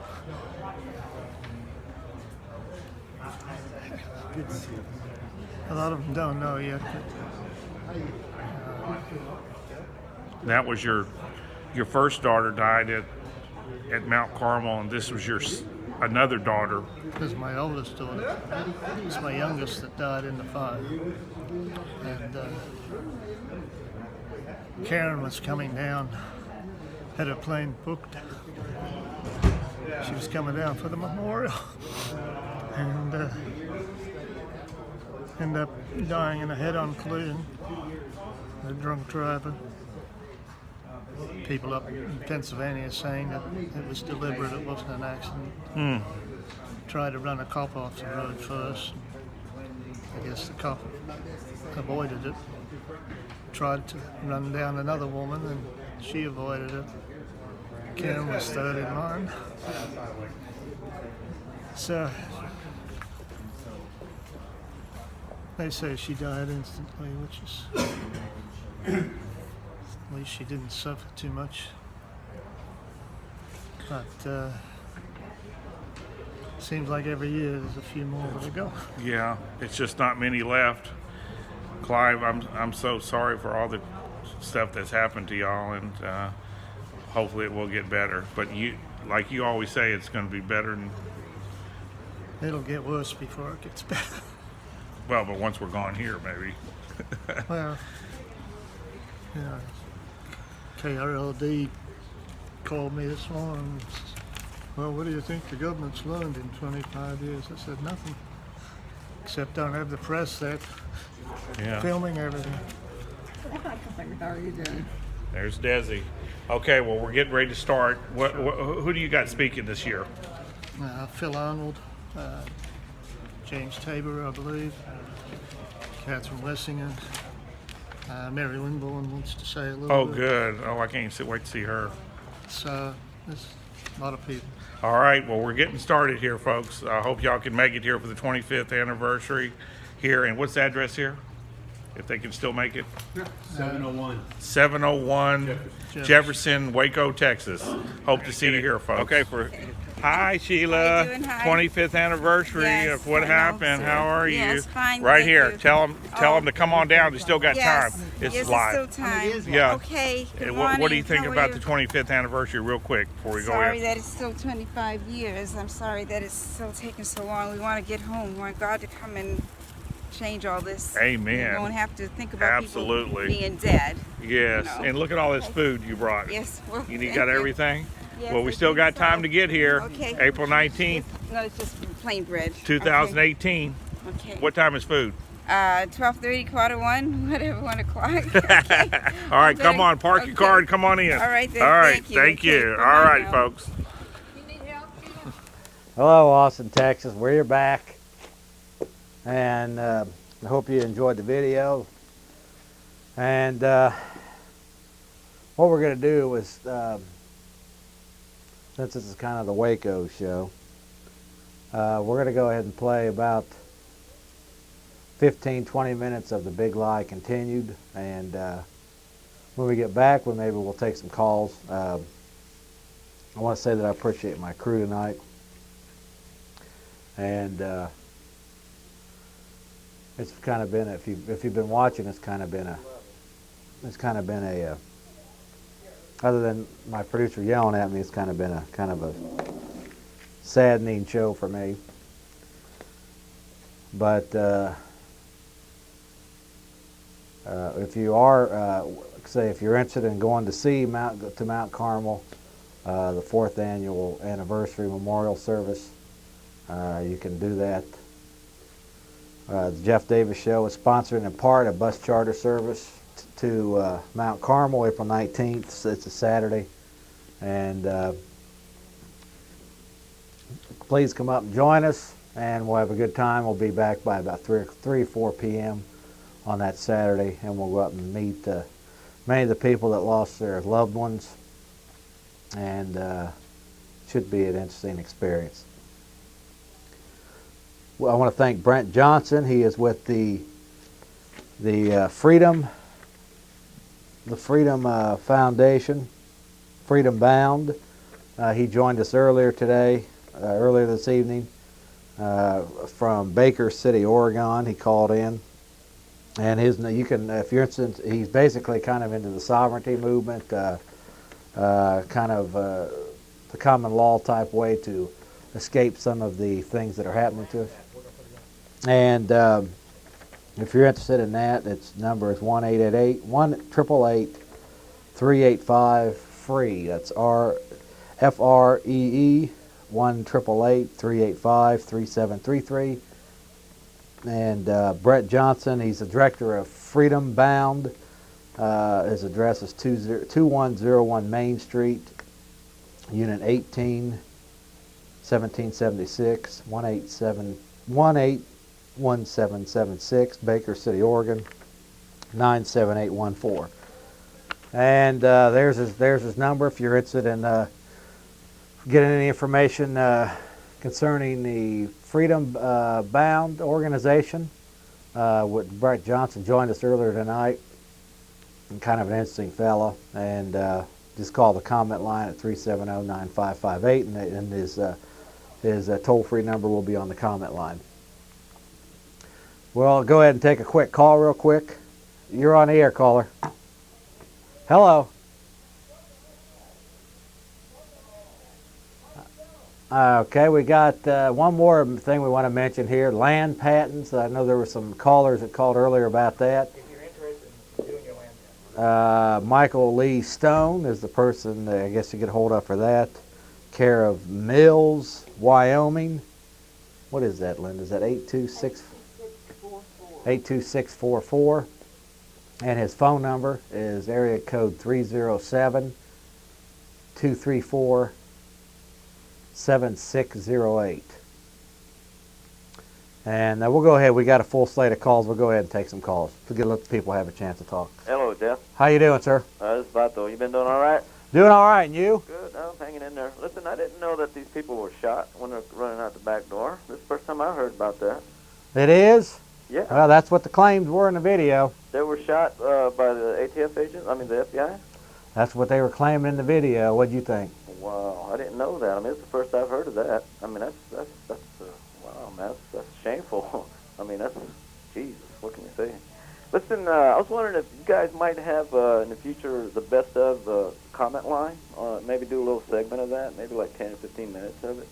A lot of them don't know yet. That was your first daughter died at Mount Carmel, and this was your another daughter. This is my oldest daughter. It's my youngest that died in the fire. And Karen was coming down, had her plane booked. She was coming down for the memorial, and ended up dying in a head-on collision. A drunk driver. People up in Pennsylvania saying that it was deliberate, it wasn't an accident. Tried to run a cop off the road first. I guess the cop avoided it. Tried to run down another woman and she avoided it. Karen was third in line. So they say she died instantly, which is At least she didn't suffer too much. But seems like every year there's a few more to go. Yeah, it's just not many left. Clive, I'm so sorry for all the stuff that's happened to y'all, and hopefully it will get better. But like you always say, it's going to be better. It'll get worse before it gets better. Well, but once we're gone here, maybe. Well, you know, KRLD called me this morning. Well, what do you think the government's learned in 25 years? I said nothing, except don't have the press there filming everything. How are you doing? There's Desi. Okay, well, we're getting ready to start. Who do you got speaking this year? Phil Arnold, James Tabor, I believe, Catherine Wessinger, Mary Lindborn wants to say a little bit. Oh, good. Oh, I can't wait to see her. So there's a lot of people. All right, well, we're getting started here, folks. I hope y'all can make it here for the 25th anniversary here. And what's the address here? If they can still make it? 701. 701 Jefferson, Waco, Texas. Hope to see you here, folks. Okay, hi, Sheila. How you doing? Hi. 25th anniversary of what happened. How are you? Yes, fine. Right thank here. you. Tell them to come on down. They still got Yes. time. It's yes, live. It's still time. Yeah. Okay. Good What do you morning. think How are about you? the 25th anniversary, real quick, before we go Sorry in? that it's still 25 years. I'm sorry that it's still taking so long. We want to get home. We want God to come and change all this. Amen. We don't have to think about Absolutely. people being dead. Yes, you know. and look at all this food you brought. Yes. Well, You thank got you. everything? Yes, Well, we I still think got so. time to get here. Okay. April 19th, No, it's just plain bread. 2018. Okay. What time is food? 12:30, quarter one, whatever, 1 o'clock. Okay. All right, come Okay. on, park your car and come on in. All right, then. All right, Thank you. thank Okay, you. bye-bye All right, now. folks. Hello, Austin, Texas. We're back, and I hope you enjoyed the video. And what we're going to do is, since this is kind of the Waco show, we're going to go ahead and play about 15-20 minutes of The Big Lie Continued, and when we get back, maybe we'll take some calls. I want to say that I appreciate my crew tonight. And it's kind of been, if you've been watching, it's kind of been a other than my producer yelling at me, it's kind of been a saddening show for me. But if you are, say, if you're interested in going to see Mount Carmel, the 4th annual anniversary memorial service, you can do that. The Jeff Davis Show is sponsoring in part a bus charter service to Mount Carmel, April 19th. It's a Saturday. And please come up and join us, and we'll have a good time. We'll be back by about 3 or 4 p.m. on that Saturday, and we'll go up and meet many of the people that lost their loved ones, and should be an interesting experience. Well, I want to thank Brent Johnson. He is with the Freedom Foundation, Freedom Bound. He joined us earlier this evening, from Baker City, Oregon. He called in, and you can, if you're interested, he's basically kind of into the sovereignty movement, kind of the common law type way to escape some of the things that are happening to us. And if you're interested in that, its number is 1-888-385-FREE. That's FREE, 1-888-385-3733. And Brett Johnson, he's the director of Freedom Bound. His address is 2101 Main Street, Unit 18, 1776, 181776, Baker City, Oregon, 97814. And there's his number if you're interested in getting any information concerning the Freedom Bound organization. Brett Johnson joined us earlier tonight. and kind of an interesting fellow. And just call the comment line at 370-9558, and his toll-free number will be on the comment line. Well, go ahead and take a quick call real quick. You're on the air, caller. Hello. Okay, we got one more thing we want to mention here, land patents. I know there were some callers that called earlier about that. If you're interested in doing your land patent. Michael Lee Stone is the person that I guess you get hold of for that. Care of Mills, Wyoming. What is that, Linda? Is that 82644? And his phone number is area code 307-234-7608. And we'll go ahead. We got a full slate of calls. We'll go ahead and take some calls to let the people have a chance to talk. Hello, Jeff. How you doing, sir? This is Vato. You been doing all right? Doing all right, and you? Good. I'm hanging in there. Listen, I didn't know that these people were shot when they're running out the back door. This is the first time I heard about that. It is? Yeah. Well, that's what the claims were in the video. They were shot by the ATF agents? I mean, the FBI? That's what they were claiming in the video. What'd you think? Wow, I didn't know that. I mean, it's the first I've heard of that. I mean, that's wow, man, that's shameful. I mean, Jesus, what can you say? Listen, I was wondering if you guys might have in the future the best of comment line. Maybe do a little segment of that, maybe like 10 or 15 minutes of it.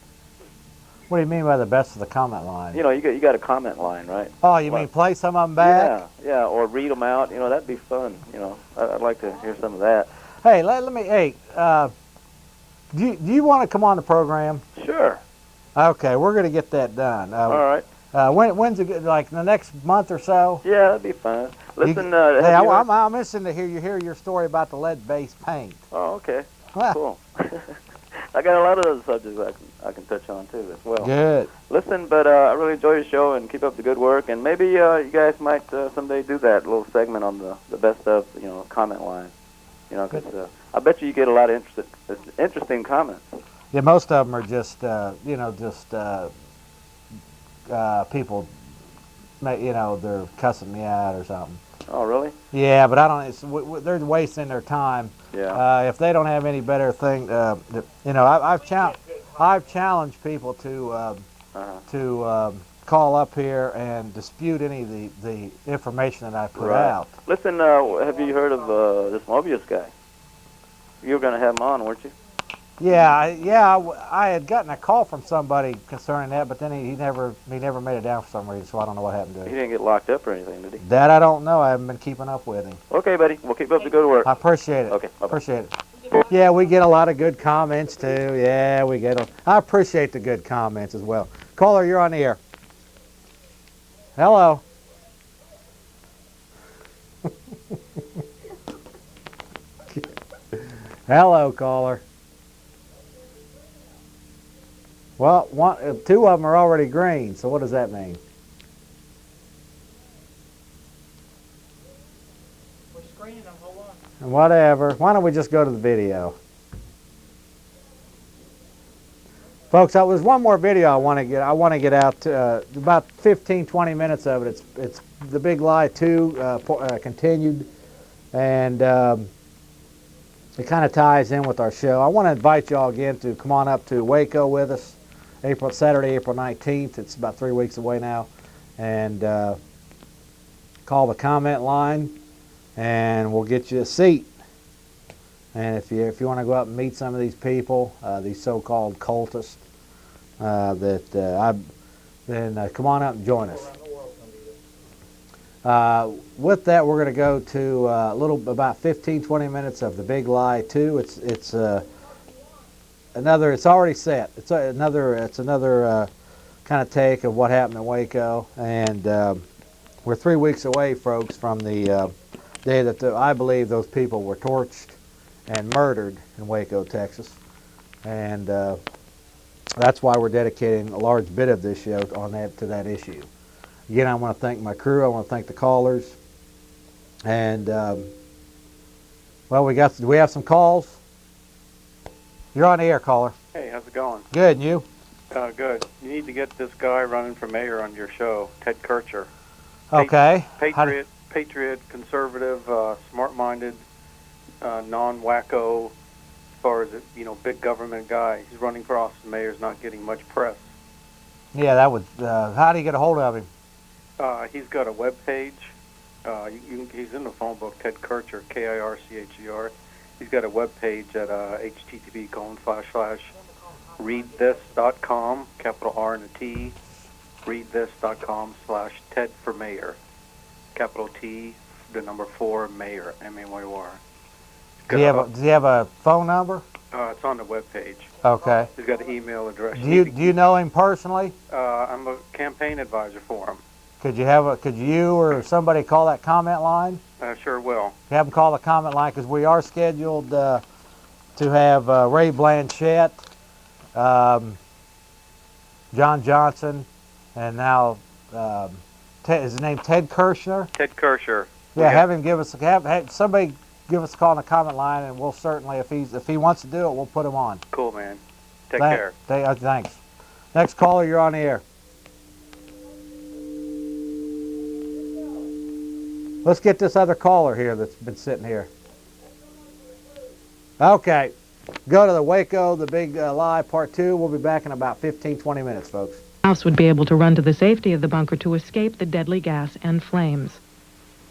What do you mean by the best of the comment line? You know, you got a comment line, right? Oh, you mean play some of them back? Yeah, or read them out. You know, that'd be fun. You know, I'd like to hear some of that. Hey, do you want to come on the program? Sure. Okay, we're going to get that done. All right. When's it, like the next month or so? Yeah, that'd be fine. Listen, I'm interested to hear your story about the lead-based paint. Oh, okay. Cool. I got a lot of other subjects I can touch on too as well. Good. Listen, but I really enjoy your show and keep up the good work. And maybe you guys might someday do that little segment on the best of comment line. You know, because I bet you get a lot of interesting comments. Yeah, most of them are just people, they're cussing me out or something. Oh, really? Yeah, but I don't. They're wasting their time. Yeah. If they don't have any better thing, I've challenged people to call up here and dispute any of the information that I put out. Listen, have you heard of this Mobius guy? You were going to have him on, weren't you? Yeah, I had gotten a call from somebody concerning that, but then he never made it down for some reason, so I don't know what happened to him. He didn't get locked up or anything, did he? That I don't know. I haven't been keeping up with him. Okay, buddy. We'll keep up the good work. I appreciate it. Okay, bye-bye. Appreciate it. Yeah, we get a lot of good comments too. Yeah, I appreciate the good comments as well. Caller, you're on the air. Hello. Hello, caller. Well, two of them are already green, so what does that mean? We're screening them, hold on. Whatever. Why don't we just go to the video? Folks, that was one more video I want to get out, about 15-20 minutes of it. It's The Big Lie 2 continued, and it kind of ties in with our show. I want to invite y'all again to come on up to Waco with us, Saturday, April 19th. It's about 3 weeks away now, and call the comment line, and we'll get you a seat. And if you want to go up and meet some of these people, these so-called cultists, then come on up and join us. With that, we're going to go to about 15-20 minutes of The Big Lie 2. It's already set. It's another kind of take of what happened in Waco, and we're 3 weeks away, folks, from the day that I believe those people were torched and murdered in Waco, Texas, and that's why we're dedicating a large bit of this show to that issue. Again, I want to thank my crew. I want to thank the callers, and well, we have some calls. You're on the air, caller. Hey, how's it going? Good, and you? Good. You need to get this guy running for mayor on your show, Ted Kircher. Okay. patriot, conservative, smart-minded, non-wacko, as far as big government guy. He's running for office. The mayor's not getting much press. Yeah, that would. How do you get a hold of him? He's got a web page. He's in the phone book. Ted Kircher, Kircher. He's got a web page at http://readthis.com, capital R and a T, readthis.com/Ted for Mayor, capital T, the number 4, Mayor, M-A-Y-O-R. Does he have a phone number? It's on the web page. Okay. He's got an email address. Do you know him personally? I'm a campaign advisor for him. Could you or somebody call that comment line? Sure will. Have them call the comment line, because we are scheduled to have Ray Blanchette, John Johnson, and now is his name Ted Kirchner? Ted Kircher. Yeah, have him give us have somebody give us a call on the comment line, and we'll certainly, if he wants to do it, we'll put him on. Cool, man. Take care. Thanks. Next caller, you're on the air. Let's get this other caller here that's been sitting here. Okay. Go to the Waco, the Big Lie, Part 2. We'll be back in about 15, 20 minutes, folks. House would be able to run to the safety of the bunker to escape the deadly gas and flames.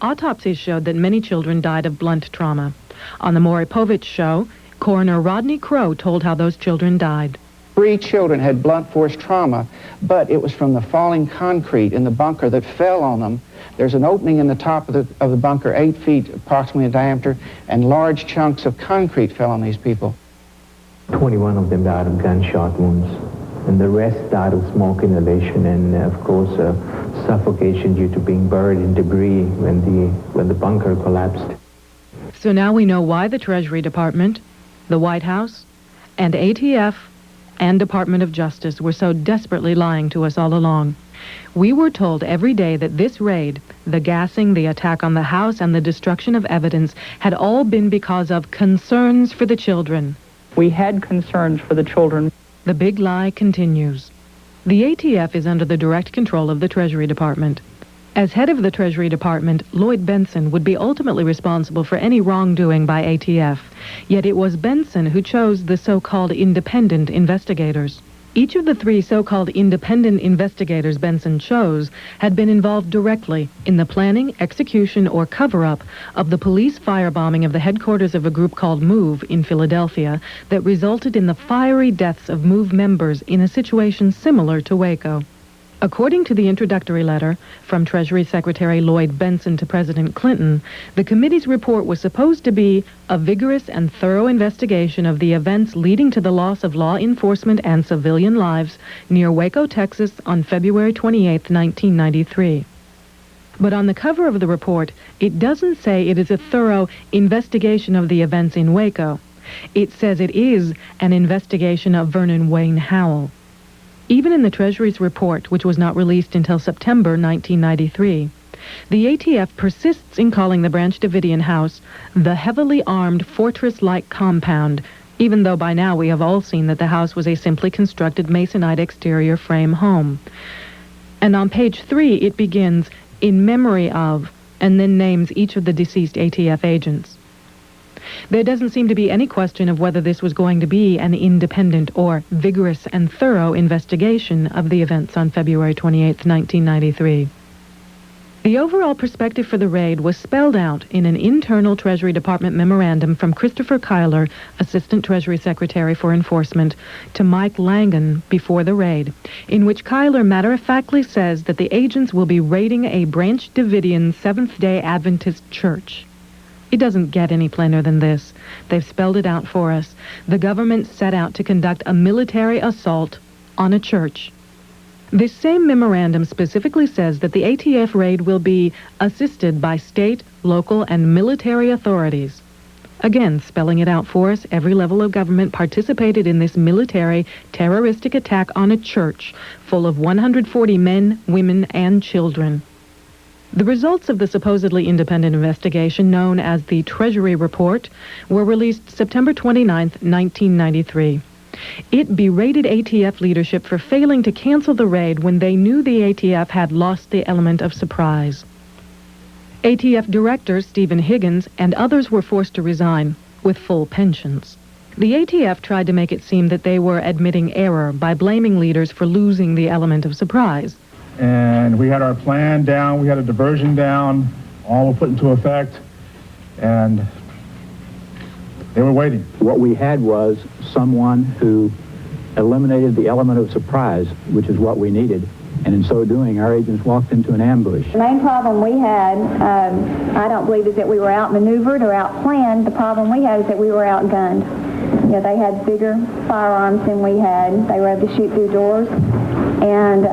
Autopsies showed that many children died of blunt trauma. On the Maury Povich show, Coroner Rodney Crowe told how those children died. 3 children had blunt force trauma, but it was from the falling concrete in the bunker that fell on them. There's an opening in the top of the bunker, 8 feet approximately in diameter, and large chunks of concrete fell on these people. 21 of them died of gunshot wounds, and the rest died of smoke inhalation and, of course, suffocation due to being buried in debris when the bunker collapsed. So now we know why the Treasury Department, the White House, and ATF and Department of Justice were so desperately lying to us all along. We were told every day that this raid, the gassing, the attack on the house, and the destruction of evidence had all been because of concerns for the children. We had concerns for the children. The big lie continues. The ATF is under the direct control of the Treasury Department. As head of the Treasury Department, Lloyd Benson would be ultimately responsible for any wrongdoing by ATF. Yet it was Benson who chose the so-called independent investigators. Each of the 3 so-called independent investigators Benson chose had been involved directly in the planning, execution, or cover-up of the police firebombing of the headquarters of a group called MOVE in Philadelphia that resulted in the fiery deaths of MOVE members in a situation similar to Waco. According to the introductory letter from Treasury Secretary Lloyd Benson to President Clinton, the committee's report was supposed to be a vigorous and thorough investigation of the events leading to the loss of law enforcement and civilian lives near Waco, Texas on February 28, 1993. But on the cover of the report, it doesn't say it is a thorough investigation of the events in Waco. It says it is an investigation of Vernon Wayne Howell. Even in the Treasury's report, which was not released until September 1993, the ATF persists in calling the Branch Davidian house the heavily armed fortress-like compound, even though by now we have all seen that the house was a simply constructed masonite exterior frame home. And on page 3, it begins, "in memory of," and then names each of the deceased ATF agents. There doesn't seem to be any question of whether this was going to be an independent or vigorous and thorough investigation of the events on February 28, 1993. The overall perspective for the raid was spelled out in an internal Treasury Department memorandum from Christopher Kyler, Assistant Treasury Secretary for Enforcement, to Mike Langan before the raid, in which Kyler matter-of-factly says that the agents will be raiding a Branch Davidian Seventh-day Adventist church. It doesn't get any plainer than this. They've spelled it out for us. The government set out to conduct a military assault on a church. This same memorandum specifically says that the ATF raid will be assisted by state, local, and military authorities. Again, spelling it out for us, every level of government participated in this military terroristic attack on a church full of 140 men, women, and children. The results of the supposedly independent investigation, known as the Treasury Report, were released September 29, 1993. It berated ATF leadership for failing to cancel the raid when they knew the ATF had lost the element of surprise. ATF Director Stephen Higgins and others were forced to resign with full pensions. The ATF tried to make it seem that they were admitting error by blaming leaders for losing the element of surprise. And we had our plan down, we had a diversion down, all were put into effect, and they were waiting. What we had was someone who eliminated the element of surprise, which is what we needed. And in so doing, our agents walked into an ambush. The main problem we had, I don't believe is that we were outmaneuvered or outplanned. The problem we had is that we were outgunned. You know, they had bigger firearms than we had. They were able to shoot through doors. And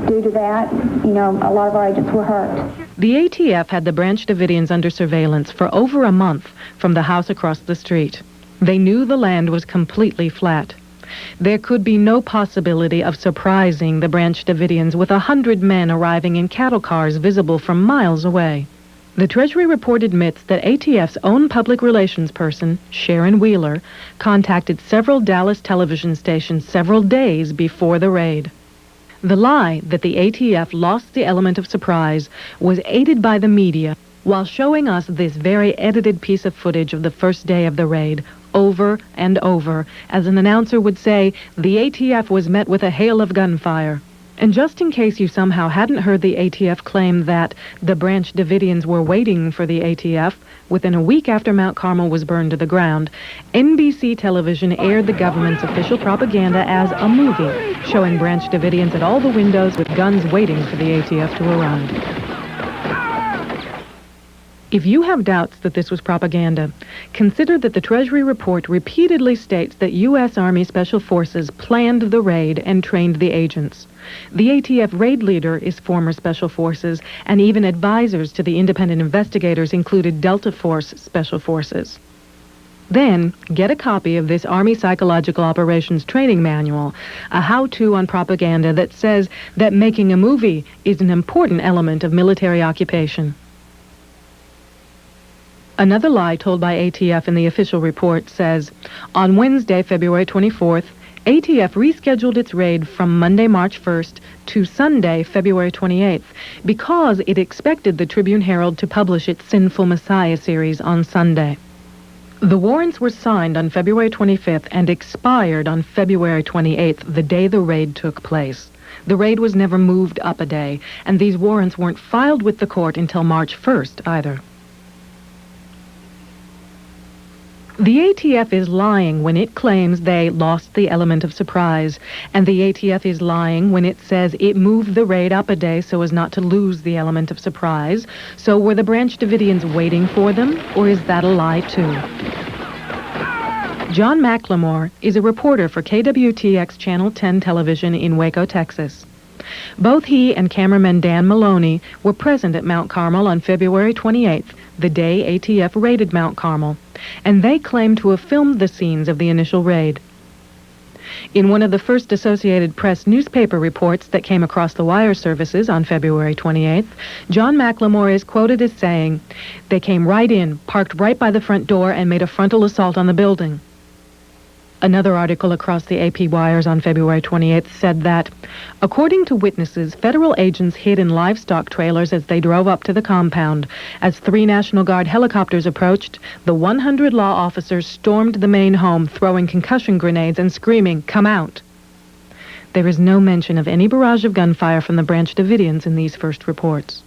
due to that, you know, a lot of our agents were hurt. The ATF had the Branch Davidians under surveillance for over a month from the house across the street. They knew the land was completely flat. There could be no possibility of surprising the Branch Davidians with 100 men arriving in cattle cars visible from miles away. The Treasury report admits that ATF's own public relations person, Sharon Wheeler, contacted several Dallas television stations several days before the raid. The lie that the ATF lost the element of surprise was aided by the media while showing us this very edited piece of footage of the first day of the raid over and over, as an announcer would say, the ATF was met with a hail of gunfire. And just in case you somehow hadn't heard the ATF claim that the Branch Davidians were waiting for the ATF, within a week after Mount Carmel was burned to the ground, NBC television aired the government's official propaganda as a movie, showing Branch Davidians at all the windows with guns waiting for the ATF to arrive. If you have doubts that this was propaganda, consider that the Treasury report repeatedly states that U.S. Army Special Forces planned the raid and trained the agents. The ATF raid leader is former Special Forces, and even advisors to the independent investigators included Delta Force Special Forces. Then, get a copy of this Army Psychological Operations Training Manual, a how-to on propaganda that says that making a movie is an important element of military occupation. Another lie told by ATF in the official report says, on Wednesday, February 24th, ATF rescheduled its raid from Monday, March 1st to Sunday, February 28th, because it expected the Tribune-Herald to publish its Sinful Messiah series on Sunday. The warrants were signed on February 25th and expired on February 28th, the day the raid took place. The raid was never moved up a day, and these warrants weren't filed with the court until March 1st either. The ATF is lying when it claims they lost the element of surprise, and the ATF is lying when it says it moved the raid up a day so as not to lose the element of surprise. So were the Branch Davidians waiting for them, or is that a lie too? John McLemore is a reporter for KWTX Channel 10 television in Waco, Texas. Both he and cameraman Dan Maloney were present at Mount Carmel on February 28th, the day ATF raided Mount Carmel, and they claim to have filmed the scenes of the initial raid. In one of the first Associated Press newspaper reports that came across the wire services on February 28th, John McLemore is quoted as saying, "They came right in, parked right by the front door, and made a frontal assault on the building." Another article across the AP wires on February 28th said that, according to witnesses, federal agents hid in livestock trailers as they drove up to the compound. As 3 National Guard helicopters approached, the 100 law officers stormed the main home, throwing concussion grenades and screaming, "Come out!" There is no mention of any barrage of gunfire from the Branch Davidians in these first reports.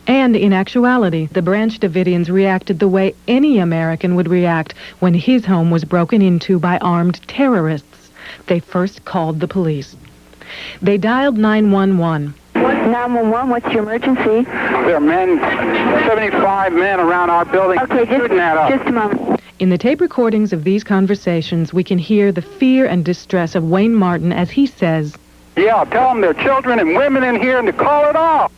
And in actuality, the Branch Davidians reacted the way any American would react when his home was broken into by armed terrorists. They first called the police. They dialed 911. 911, what's your emergency? There are men, 75 men around our building shooting at us. Just a moment. In the tape recordings of these conversations, we can hear the fear and distress of Wayne Martin as he says, "Yeah, tell them there are children and women in here and to call it off."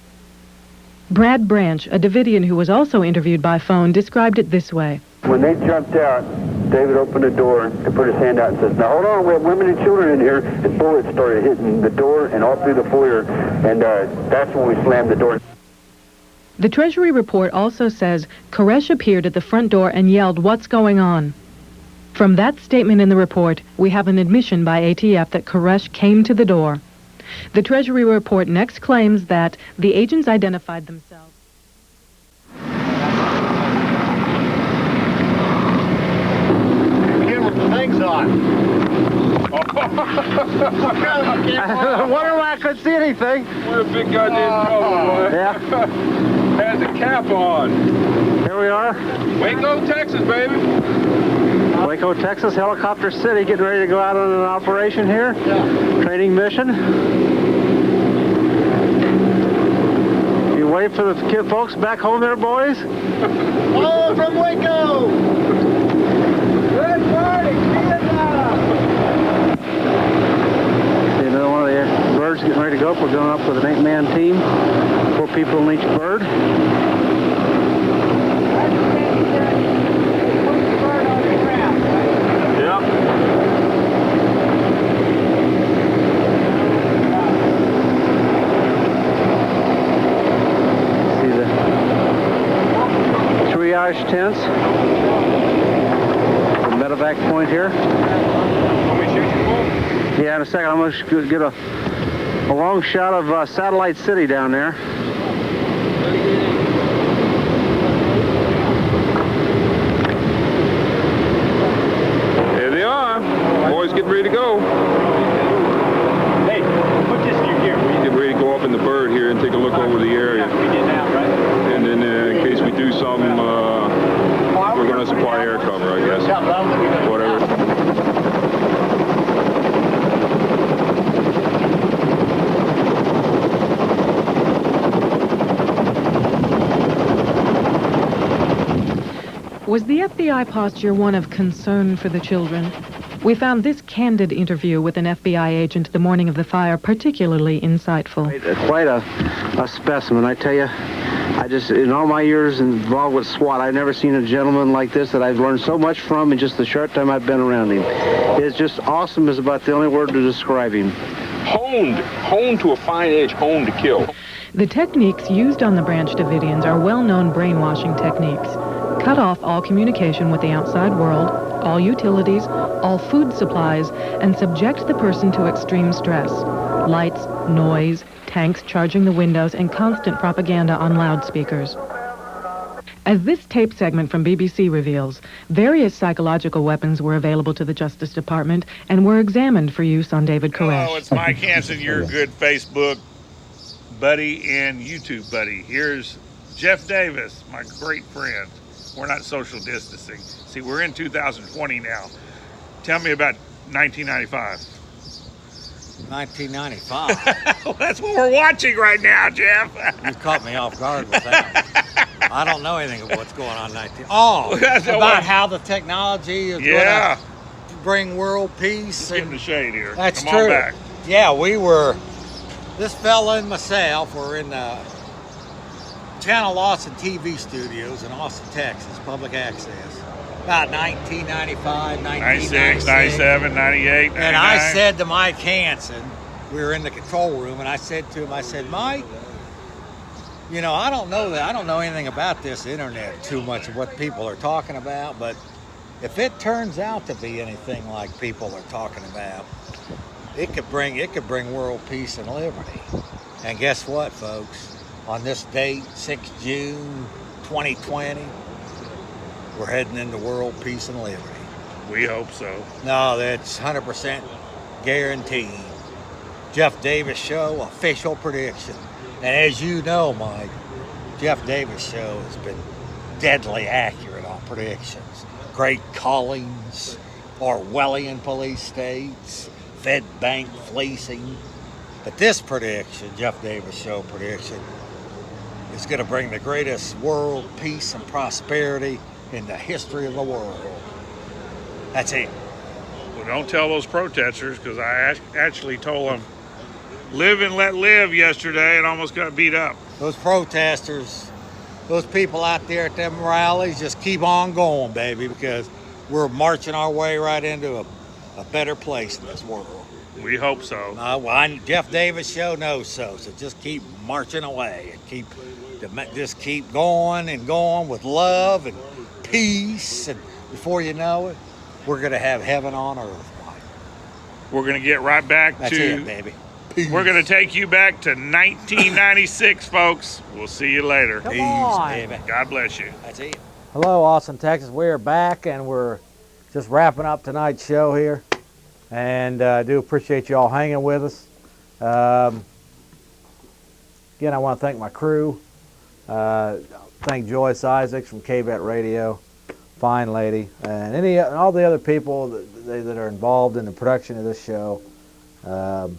Brad Branch, a Davidian who was also interviewed by phone, described it this way. When they jumped out, David opened the door and put his hand out and says, "Now hold on, we have women and children in here," and bullets started hitting the door and all through the foyer, and that's when we slammed the door. The Treasury report also says Koresh appeared at the front door and yelled, "What's going on?" From that statement in the report, we have an admission by ATF that Koresh came to the door. The Treasury report next claims that the agents identified themselves. Get with the things on. I wonder why I couldn't see anything. What a big goddamn trouble, boy. Yeah. Has a cap on. Here we are. Waco, Texas, baby. Waco, Texas, Helicopter City, getting ready to go out on an operation here. Yeah. Training mission. You wait for the kid folks back home there, boys? Hello from Waco! Good morning, See another one of the birds getting ready to go up. We're going up with an 8-man team. 4 people in each bird. Triage tents. The medevac point here. Yeah, in a second I'm going to get a long shot of Satellite City down there. There they are. Boys getting ready to go. Hey, put this in your gear. Get ready to go up in the bird here and take a look over the area. And then in case we do something, we're going to supply air cover, I guess. Whatever. Was the FBI posture one of concern for the children? We found this candid interview with an FBI agent the morning of the fire particularly insightful. Quite a specimen, I tell you. I just, in all my years involved with SWAT, I've never seen a gentleman like this that I've learned so much from in just the short time I've been around him. It's just awesome is about the only word to describe him. Honed to a fine edge, honed to kill. The techniques used on the Branch Davidians are well-known brainwashing techniques. Cut off all communication with the outside world, all utilities, all food supplies, and subject the person to extreme stress. Lights, noise, tanks charging the windows, and constant propaganda on loudspeakers. As this tape segment from BBC reveals, various psychological weapons were available to the Justice Department and were examined for use on David Koresh. Hello, it's Mike Hanson, your good Facebook buddy and YouTube buddy. Here's Jeff Davis, my great friend. We're not social distancing. See, we're in 2020 now. Tell me about 1995. 1995. Well, that's what we're watching right now, Jeff. You caught me off guard with that. I don't know anything of what's going on in 19. Oh, about how the technology is going to bring world peace. Just give the shade here. That's Come true. on back. Yeah, this fella and myself were in the Channel Austin TV studios in Austin, Texas, public access. About 1995, 96, 97, 98, 99. And I said to Mike Hanson, we were in the control room, and I said to him, Mike, you know, I don't know anything about this internet too much of what people are talking about, but if it turns out to be anything like people are talking about, it could bring world peace and liberty. And guess what, folks? On this date, 6 June 2020, we're heading into world peace and liberty. We hope so. No, that's 100% guaranteed. Jeff Davis Show, official prediction. And as you know, Mike, Jeff Davis Show has been deadly accurate on predictions. Great callings, Orwellian police states, Fed bank fleecing. But this prediction, Jeff Davis Show prediction, is going to bring the greatest world peace and prosperity in the history of the world. That's it. Well, don't tell those protesters, because I actually told them, live and let live yesterday, and almost got beat up. Those protesters, those people out there at them rallies, just keep on going, baby, because we're marching our way right into a better place in this world. We hope so. Jeff Davis Show knows so just keep marching away and just keep going and going with love and peace, and before you know it, we're going to have heaven on earth. We're going to get right back That's to it, baby. We're going to take you back to 1996, folks. We'll see you later. Come on. Baby. God bless you. That's it. Hello, Austin, Texas. We're back, and we're just wrapping up tonight's show here. And I do appreciate you all hanging with us. Again, I want to thank my crew. Thank Joyce Isaacs from KBET Radio, fine lady, and all the other people that are involved in the production of this show. Of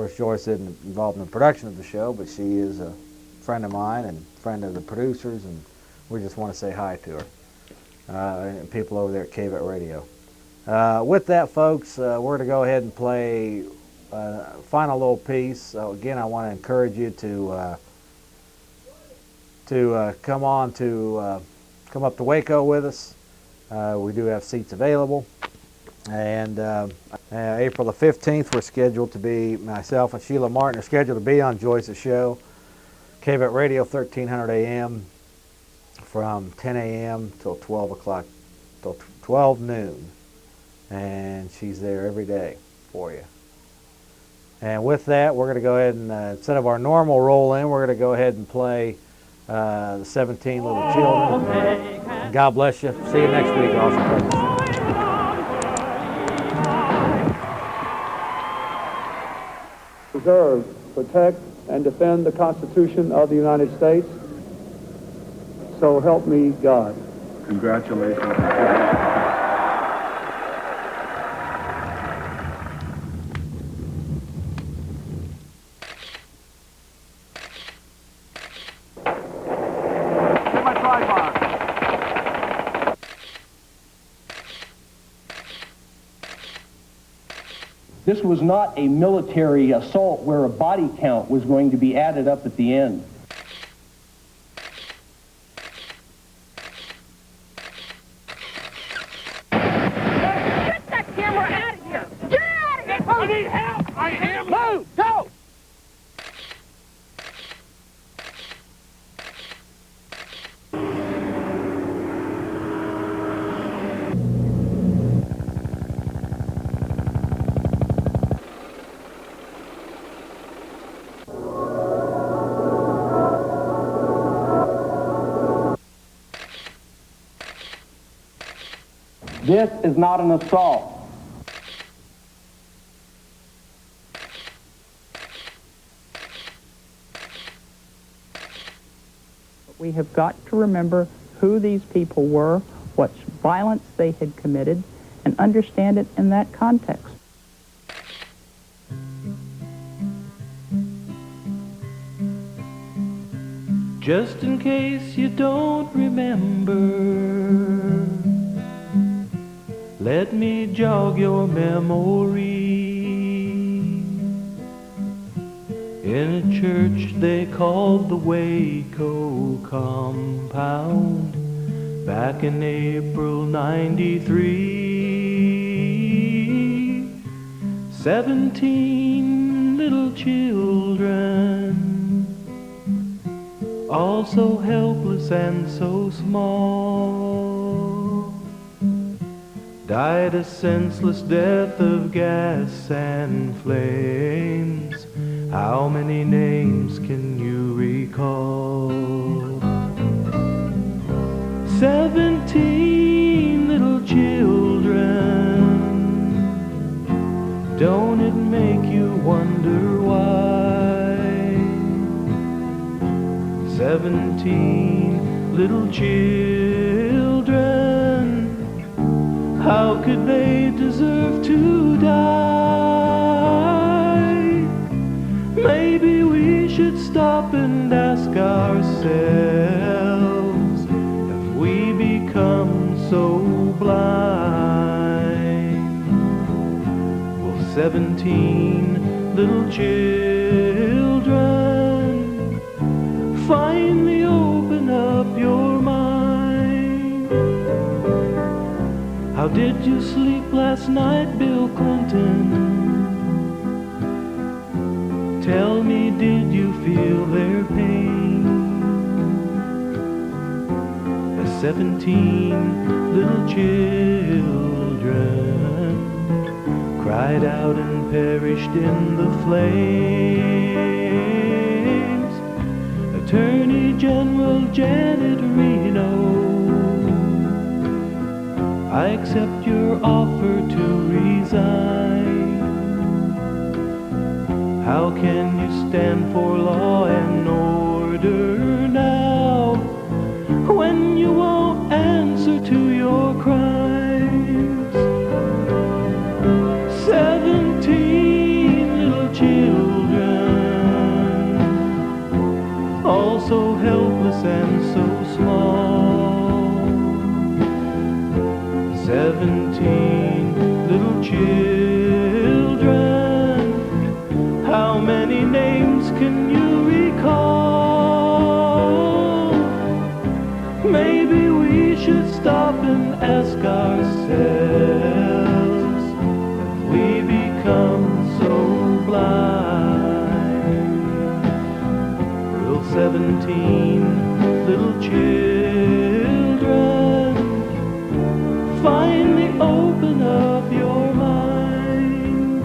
course, Joyce isn't involved in the production of the show, but she is a friend of mine and friend of the producers, and we just want to say hi to her. And people over there at KBET Radio. With that, folks, we're going to go ahead and play a final little piece. So again, I want to encourage you to come up to Waco with us. We do have seats available. And April the 15th, we're scheduled to be, myself and Sheila Martin are scheduled to be on Joyce's show, KBET Radio, 1300 AM, from 10 a.m. till 12 o'clock, till 12 noon. And she's there every day for you. And with that, we're going to go ahead and, instead of our normal roll-in, we're going to go ahead and play the 17 Little Children. And God bless you. See you next week, Austin. Preserve, protect, and defend the Constitution of the United States. So help me God. Congratulations. This was not a military assault where a body count was going to be added up at the end. Get that camera out of here! Get out of here! I need help! I am! Move! Go! This is not an assault. We have got to remember who these people were, what violence they had committed, and understand it in that context. Just in case you don't remember, let me jog your memory. In a church they called the Waco compound, back in April '93, 17 little children, all so helpless and so small, died a senseless death of gas and flames. How many names can you recall? 17 little children. Don't it make you wonder why? 17 little children. How could they deserve to die? Maybe we should stop and ask ourselves, have we become so blind? Will 17 little children finally open up your mind? How did you sleep last night, Bill Clinton? Tell me, did you feel their pain? As 17 little children cried out and perished in the flames. Attorney General Janet Reno, I accept your offer to resign. How can you stand for law and order now when you won't answer to your crimes? 17 little children, all so helpless and so small. 17 little children, how many names can you recall? Maybe we should stop and ask ourselves, have we become so blind? Will 17 little children finally open up your mind?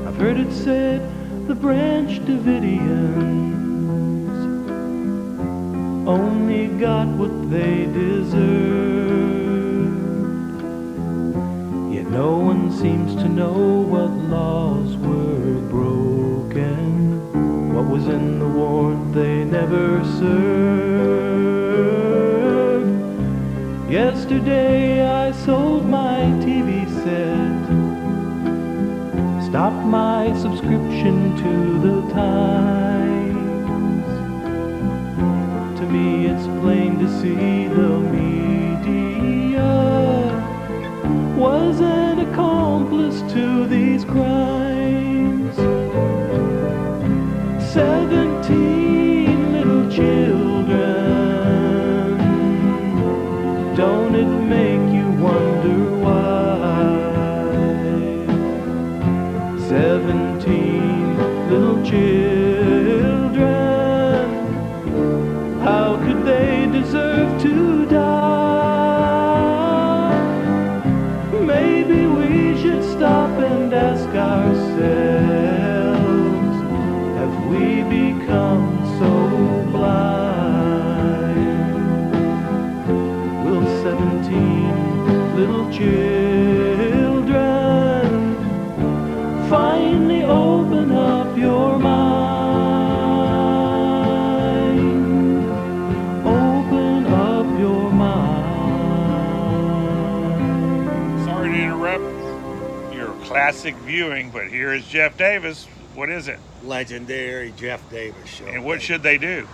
I've heard it said the Branch Davidians only got what they deserved, yet no one seems to know what laws were broken, what was in the warrant they never served. Yesterday I sold my TV set, stopped my subscription to the Times. To me it's plain to see the media was an accomplice to these crimes. 17 little children, don't it make you wonder why? 17 little children, how could they deserve to die? Maybe we should stop and ask ourselves, have we become so blind? Will 17 little children finally open up your mind? Open up your mind. Sorry to interrupt your classic viewing, but here is Jeff Davis. What is it? Legendary Jeff Davis show. And what should they do?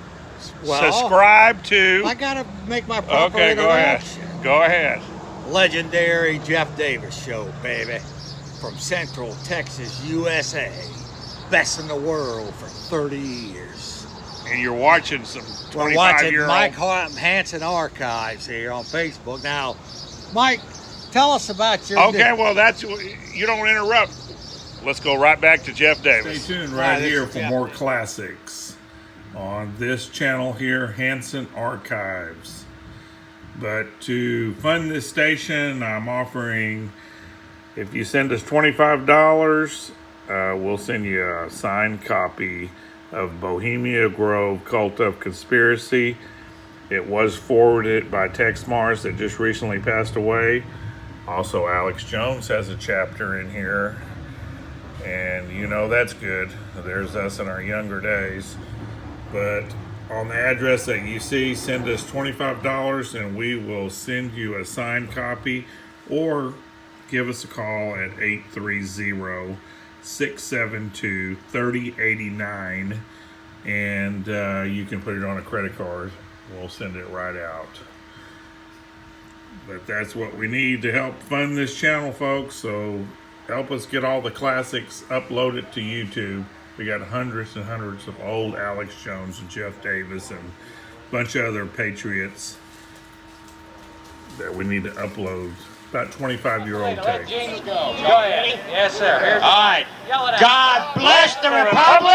Well, subscribe to... I gotta make my proper Okay, go ahead. introduction. Go ahead. Legendary Jeff Davis show, baby. From Central Texas, USA. Best in the world for 30 years. And you're watching some We're watching 25-year-old... Mike Hanson archives here on Facebook. Now, Mike, tell us about your... Okay, well, that's... You don't interrupt. Let's go right back to Jeff Davis. Stay tuned right here for more classics on this channel here, Hanson Archives. But to fund this station, I'm offering, if you send us $25, we'll send you a signed copy of Bohemian Grove, Cult of Conspiracy. It was forwarded by Tex Mars that just recently passed away. Also, Alex Jones has a chapter in here. And you know that's good. There's us in our younger days. But on the address that you see, send us $25 and we will send you a signed copy, or give us a call at 830-672-3089 and you can put it on a credit card. We'll send it right out. But that's what we need to help fund this channel, folks. So help us get all the classics uploaded to YouTube. We got hundreds and hundreds of old Alex Jones and Jeff Davis and a bunch of other patriots that we need to upload. About 25-year-old tapes. Go ahead. Yes, sir. All right. God bless the Republic.